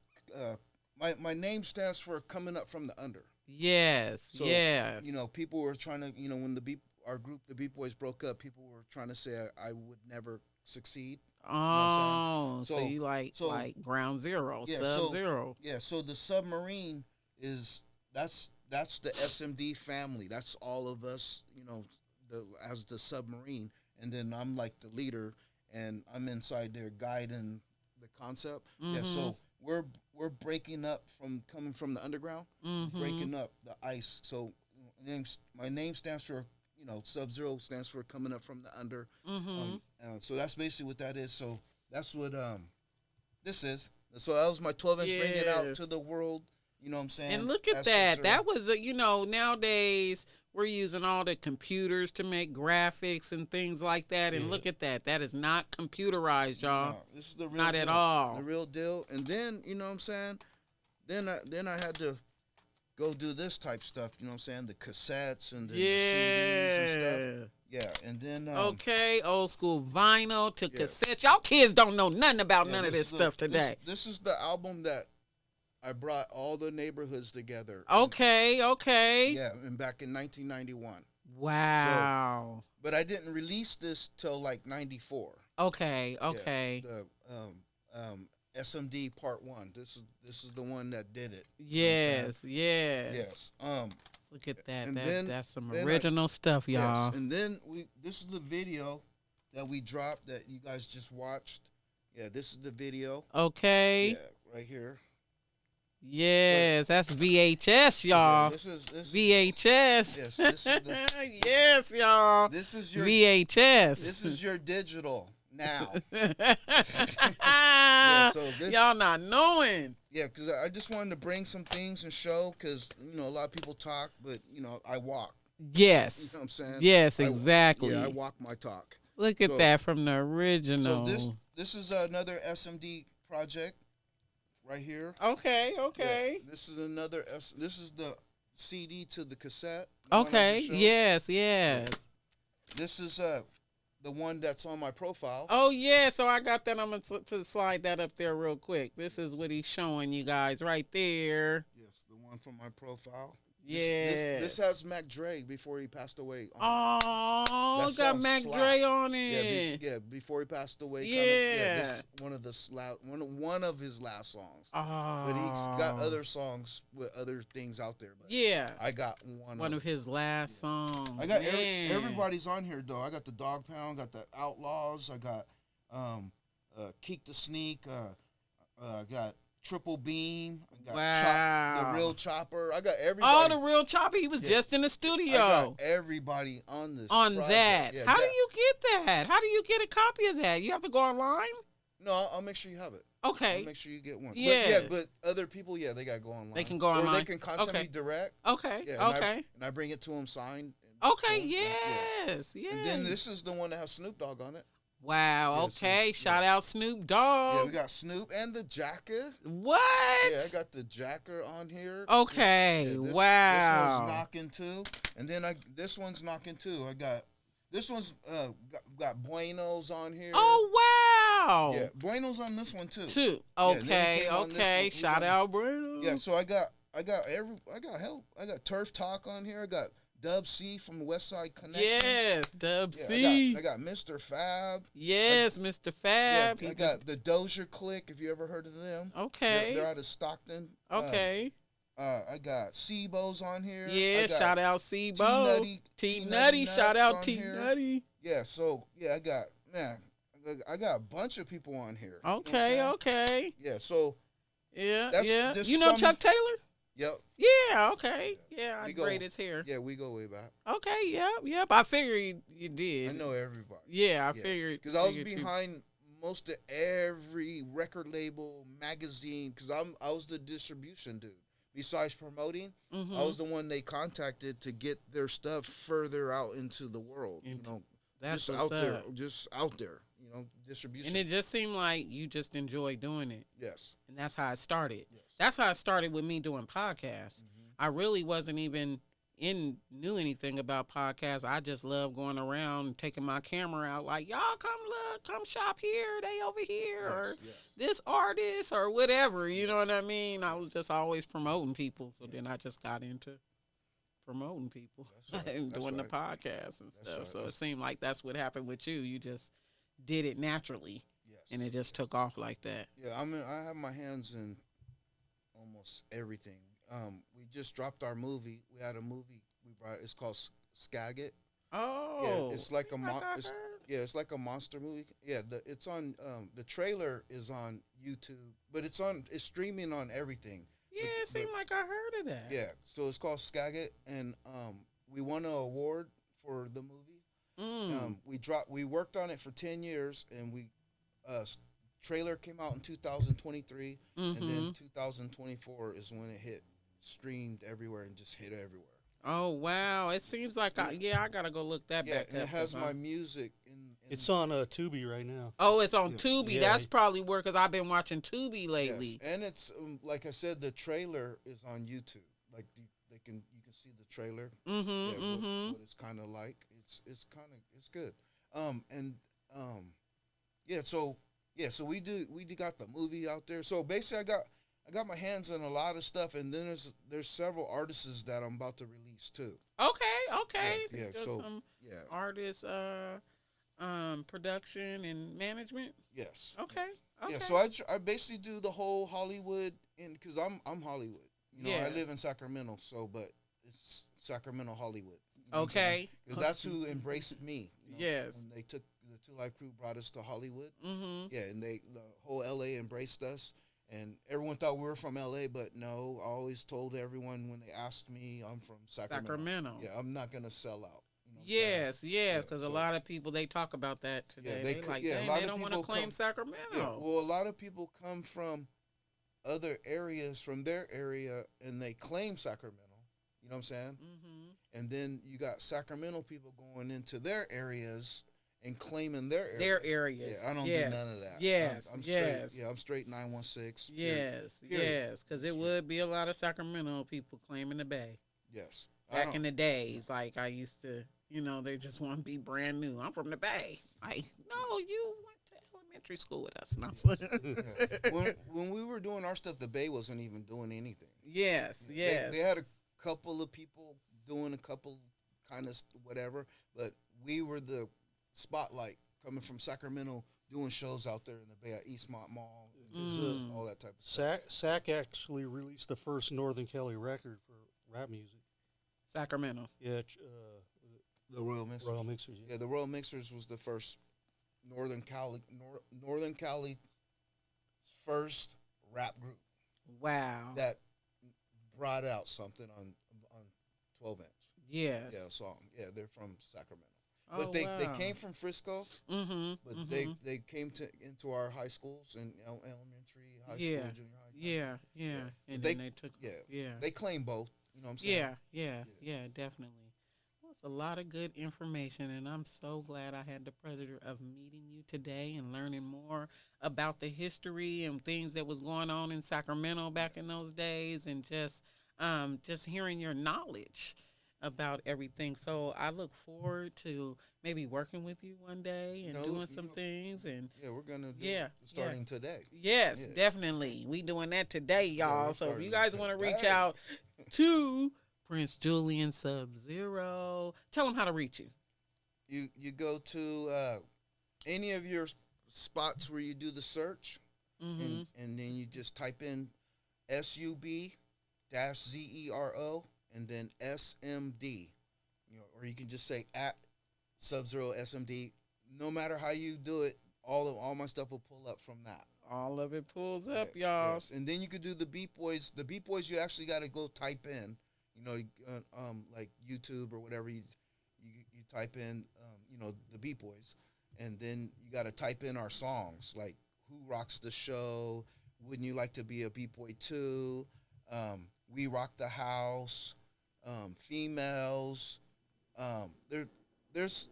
My name stands for coming up from the under. Yes. So, yes. You know, people were trying to. You know, when our group, the Beat Boys, broke up, people were trying to say I would never succeed. Oh, what I'm so you like Ground Zero, yeah, Sub Zero. Yeah, so the submarine that's the SMD family. That's all of us, as the submarine. And then I'm like the leader, and I'm inside there guiding the concept. Mm-hmm. Yeah, so we're breaking up coming from the underground, Mm-hmm. breaking up the ice. So my name stands for, Sub Zero stands for coming up from the under. Mm-hmm. So that's basically what that is. So that's what this is. So that was my 12-inch bringing it out to the world. You know what I'm saying? And look at that. That was, nowadays we're using all the computers to make graphics and things like that. And look at that. That is not computerized, y'all. No, this is the real not deal. At all. The real deal. And then, you know what I'm saying? Then I had to go do this type stuff, you know what I'm saying? The cassettes and the CDs and stuff. Yeah, and then okay, old school vinyl to cassette. Y'all kids don't know nothing about none of this stuff today. This is the album that I brought all the neighborhoods together. Okay. Yeah, and back in 1991. Wow. So, but I didn't release this till like 94. Okay. Yeah, the SMD Part 1. This is the one that did it. Yes. Yes. Look at that. And That's some original stuff, y'all. Yes, and then this is the video that we dropped that you guys just watched. Yeah, this is the video. Okay. Yeah, right here. Yes, that's VHS, y'all. Yeah, this is VHS. Yes, this is yes, y'all. This is your VHS. This is your digital now. Y'all not knowing. Yeah, because I just wanted to bring some things and show, because a lot of people talk, but I walk. Yes. You know what I'm saying? Yes, exactly. I walk my talk. Look at that from the original. So this is another SMD project right here. Okay. Yeah, this is another this is the CD to the cassette. Okay. Yes. Yeah. This is the one that's on my profile. Oh yeah, so I got that. I'm gonna slide that up there real quick. This is what he's showing you guys right there. Yes, the one from my profile. Yeah. This has Mac Dre before he passed away. Oh, got Mac Dre on it. Yeah, before he passed away. Yeah. This is one of his last songs. Oh. But he's got other songs with other things out there. But yeah. I got one of his last songs. I got everybody's on here though. I got the Dog Pound, got the Outlaws, I got Keek the Sneak, I got Triple Beam, I got the Real Chopper. I got everybody. Oh, the Real Chopper. He was just in the studio. I got everybody on this. That. Yeah, How do you get that? How do you get a copy of that? You have to go online? No, I'll make sure you have it. Okay. I'll make sure you get one. Yeah. But other people, they got to go online. They can go online. Or they can contact me direct. Okay. Yeah, okay. And I bring it to them signed. Okay, yes. And then this is the one that has Snoop Dogg on it. Wow, okay. Shout out Snoop Dogg. Yeah, we got Snoop and the Jacker. What? Yeah, I got the Jacker on here. Okay, wow. This one's knocking too. And then this one's knocking too. This one's got Buenos on here. Oh, wow. Yeah, Buenos on this one too. Okay, okay. Shout out Buenos. Yeah, so I got help. I got Turf Talk on here. I got Dub C from the West Side Connection. Yes, Dub C. I got Mr. Fab. Yes, Mr. Fab. Yeah, I got the Dozier Clique, if you ever heard of them. Okay. They're out of Stockton. Okay. I got Seabo's on here. Yeah, shout out Seabo. T Nutty, shout out T Nutty. Yeah, so I got a bunch of people on here. Okay, okay. Yeah, so yeah. You know Chuck Taylor? Yep. Yeah, okay. Yeah, I braid his hair. Yeah, we go way back. Okay, yep. I figured you did. I know everybody. Yeah, I figured. Because I was behind most of every record label, magazine, because I was the distribution dude. Besides promoting, I was the one they contacted to get their stuff further out into the world. That's just out there. Distribution. And it just seemed like you just enjoy doing it. Yes. And that's how it started. Yes. That's how it started with me doing podcasts. I really wasn't even knew anything about podcasts. I just love going around and taking my camera out like, y'all come look, come shop here, they over here, or this artist or whatever, you know what I mean? I was just always promoting people. So then I just got into promoting people and doing the podcasts and stuff. So it seemed like that's what happened with you. You just did it naturally. Yeah. and it just took off like that. Yeah, I mean, I have my hands in almost everything. We just dropped our movie. We had a movie we brought. It's called Skagit. Oh, Yeah, it's like a it's like a monster movie. Yeah, it's on the trailer is on YouTube, but it's streaming on everything. Yeah, it seemed like I heard of that. Yeah, so it's called Skagit, and we won an award for the movie. We worked on it for 10 years, and trailer came out in 2023, and then 2024 is when it hit, streamed everywhere and just hit everywhere. Oh wow! It seems like I gotta go look that back and up. it has my music in It's on Tubi right now. Oh, it's on Tubi. Yeah. That's probably where, because I've been watching Tubi lately. Yes. And it's like I said, the trailer is on YouTube. Like you can see the trailer. What it's kind of like. It's good. So we got the movie out there. So basically, I got my hands on a lot of stuff, and then there's several artists that I'm about to release too. Okay. Yeah. Some artists, production and management. Yes. Okay. Yeah. So I basically do the whole Hollywood, because I'm Hollywood. I live in Sacramento, but it's Sacramento Hollywood. Okay. Because that's who embraced me. Yes. When they took the Two Live Crew, brought us to Hollywood. Mm-hmm. Yeah, and the whole LA embraced us. And everyone thought we were from LA, but no. I always told everyone when they asked me, I'm from Sacramento. Yeah, I'm not gonna sell out. Yes, because a lot of people, they talk about that today. They don't want to claim Sacramento. Yeah, well, a lot of people come from other areas from their area, and they claim Sacramento. You know what I'm saying? Mm-hmm. And then you got Sacramento people going into their areas and claiming their area. Their areas. Yeah, I don't do none of that. Yes, I'm straight. Yeah, I'm straight 916. Yes, because it would be a lot of Sacramento people claiming the Bay. Yes. Back in the days, like I used to, they just want to be brand new. I'm from the Bay. Like, no, you went to elementary school with us. When we were doing our stuff, the Bay wasn't even doing anything. Yes. They had a couple of people doing a couple kind of whatever, but we were the spotlight coming from Sacramento, doing shows out there in the Bay at Eastmont Mall, all that type of stuff. Sac actually released the first Northern Cali record for rap music. Sacramento. Yeah. The Royal Mixers. Royal Mixers. Yeah, the Royal Mixers was the first Northern Cali first rap group. Wow. That brought out something on 12-inch. Yes. Yeah, song. Yeah, they're from Sacramento. Oh, But they came from Frisco. Mm-hmm. But they came into our high schools and elementary, high school, junior high. Yeah. And then they took. Yeah. They claim both. You know what I'm saying? Yeah, definitely. Well, it's a lot of good information, and I'm so glad I had the pleasure of meeting you today and learning more about the history and things that was going on in Sacramento back in those days, and just hearing your knowledge about everything. So I look forward to maybe working with you one day and doing some things. And we're gonna do starting today. Yes, definitely. We doing that today, y'all. So if you guys want to reach out to Prince Julian SUB ZERO, tell them how to reach you. You go to any of your spots where you do the search, and then you just type in SUB-ZERO and then SMD, or you can just say at SUB-ZERO SMD. No matter how you do it, all my stuff will pull up from that. All of it pulls up, y'all. Yes. And then you could do the Beat Boys. The Beat Boys, you actually got to go type in, like YouTube or whatever. You type in, the Beat Boys, and then you got to type in our songs, like Who Rocks the Show, Wouldn't You Like to Be a Beat Boy Too, We Rock the House, Females. There's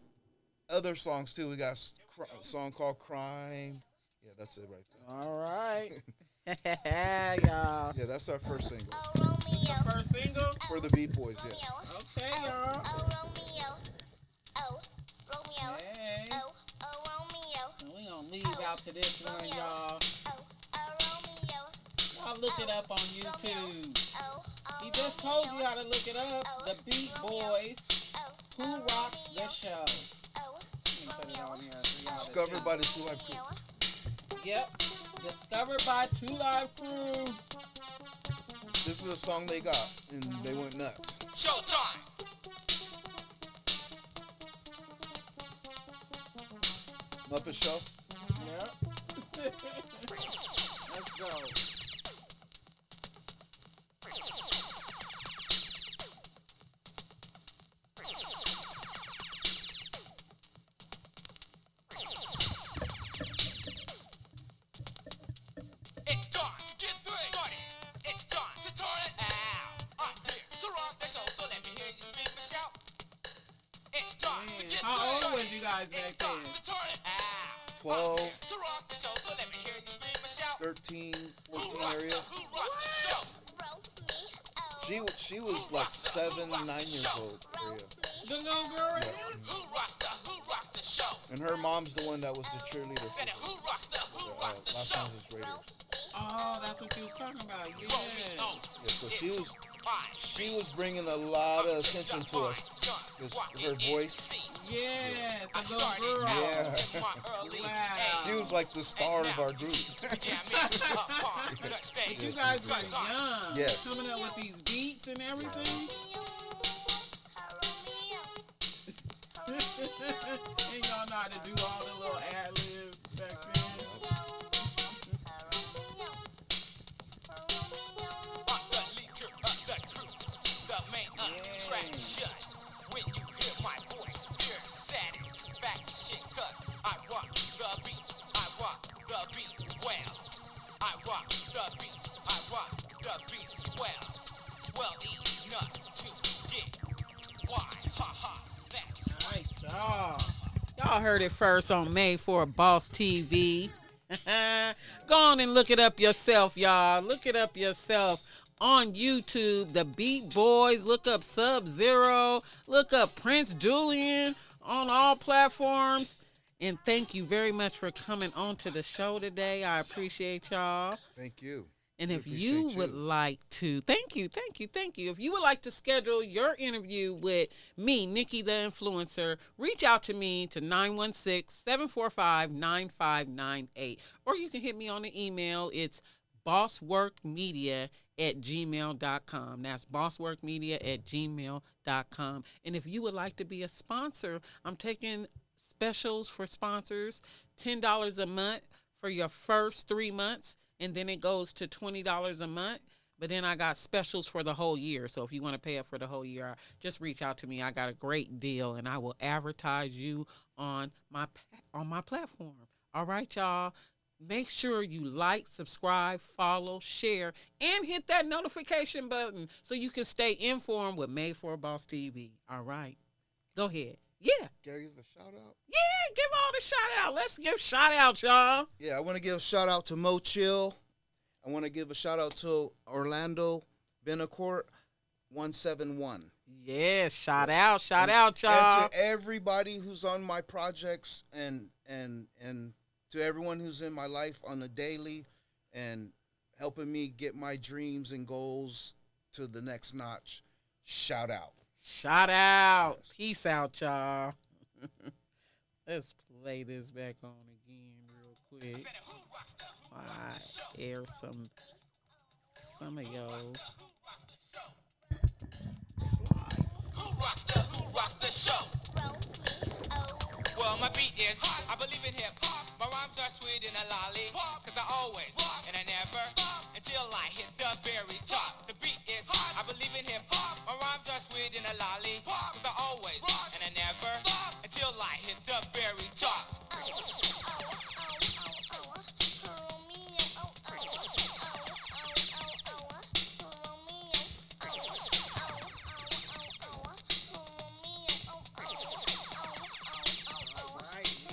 other songs too. We got a song called Crime. Yeah, that's it right there. All right. Y'all. Yeah, that's our first single. The first single? For the Beat Boys, yeah. Okay, y'all. Hey. We gonna leave out to this one, y'all. Y'all look it up on YouTube. He just told you how to look it up. The Beat Boys. Who Rocks the Show? Let me put it on here. Discovered by the Two Live Crew. Yep. Discovered by Two Live Crew. This is a song they got, and they went nuts. Showtime. Muppet Show. Yep. Let's go. It's time to get started. It's time to turn it out. I'm here to rock the show, so let me hear you scream and shout. It's time to get How old started. was you guys It's back time then? to turn it out. 12, To rock the show, so let me hear you scream and shout. 13, Who 14 rocks area. who rocks the show? She was like 7, 9 years old. Area. The little girl right here? Who rocks the show? And her mom's the one that was the cheerleader for Said it, who rocks the Los show? Angeles Raiders. Oh, that's what you was talking about. Yeah. Yeah, so she was bringing a lot of attention to us. 'Cause her voice. Yeah, the little girl. Yeah. Wow. She was like the star of our group. But you guys were young. Yes. Coming up with these beats and everything. And y'all know how to do all the little ad-libs back then. When you hear my voice, hear satisfaction. 'Cause I rock the beat, I rock the beat well. I rock the beat, I rock the beat swell. Swell enough to get why, ha ha, that's Right, y'all. Y'all heard it first on Made for a Boss TV. Go on and look it up yourself, y'all. Look it up yourself on YouTube. The Beat Boys. Look up Sub Zero. Look up Prince Julian on all platforms. And thank you very much for coming on to the show today. I appreciate y'all. Thank you. And We if you appreciate would like to, thank you. If you would like to schedule your interview with me, Nikki the Influencer, reach out to me to 916-745-9598. Or you can hit me on the email. It's bossworkmedia@gmail.com. That's bossworkmedia@gmail.com. And if you would like to be a sponsor, I'm taking specials for sponsors, $10 a month for your first 3 months. And then it goes to $20 a month. But then I got specials for the whole year. So if you want to pay it for the whole year, just reach out to me. I got a great deal, and I will advertise you on my platform. All right, y'all. Make sure you like, subscribe, follow, share, and hit that notification button so you can stay informed with Made for a Boss TV. All right. Go ahead. Yeah. Can I give a shout out? Yeah, give all the shout out. Let's give shout out, y'all. Yeah, I want to give a shout out to Mo Chill. I want to give a shout out to Orlando Benacourt 171. Yes, shout out, y'all. And to everybody who's on my projects and to everyone who's in my life on a daily and helping me get my dreams and goals to the next notch. Shout out. Shout out. Yes. Peace out, y'all. Let's play this back on again real quick. I air some of y'all slides. who rocks the show? Well, my beat is, I believe in hip hop. My rhymes are sweet and a lolly. 'Cause I always, and I never, until I hit the very top. The beat is, I believe in hip hop. My rhymes are sweet and a lolly. 'Cause I always, and I never, until I hit the very top.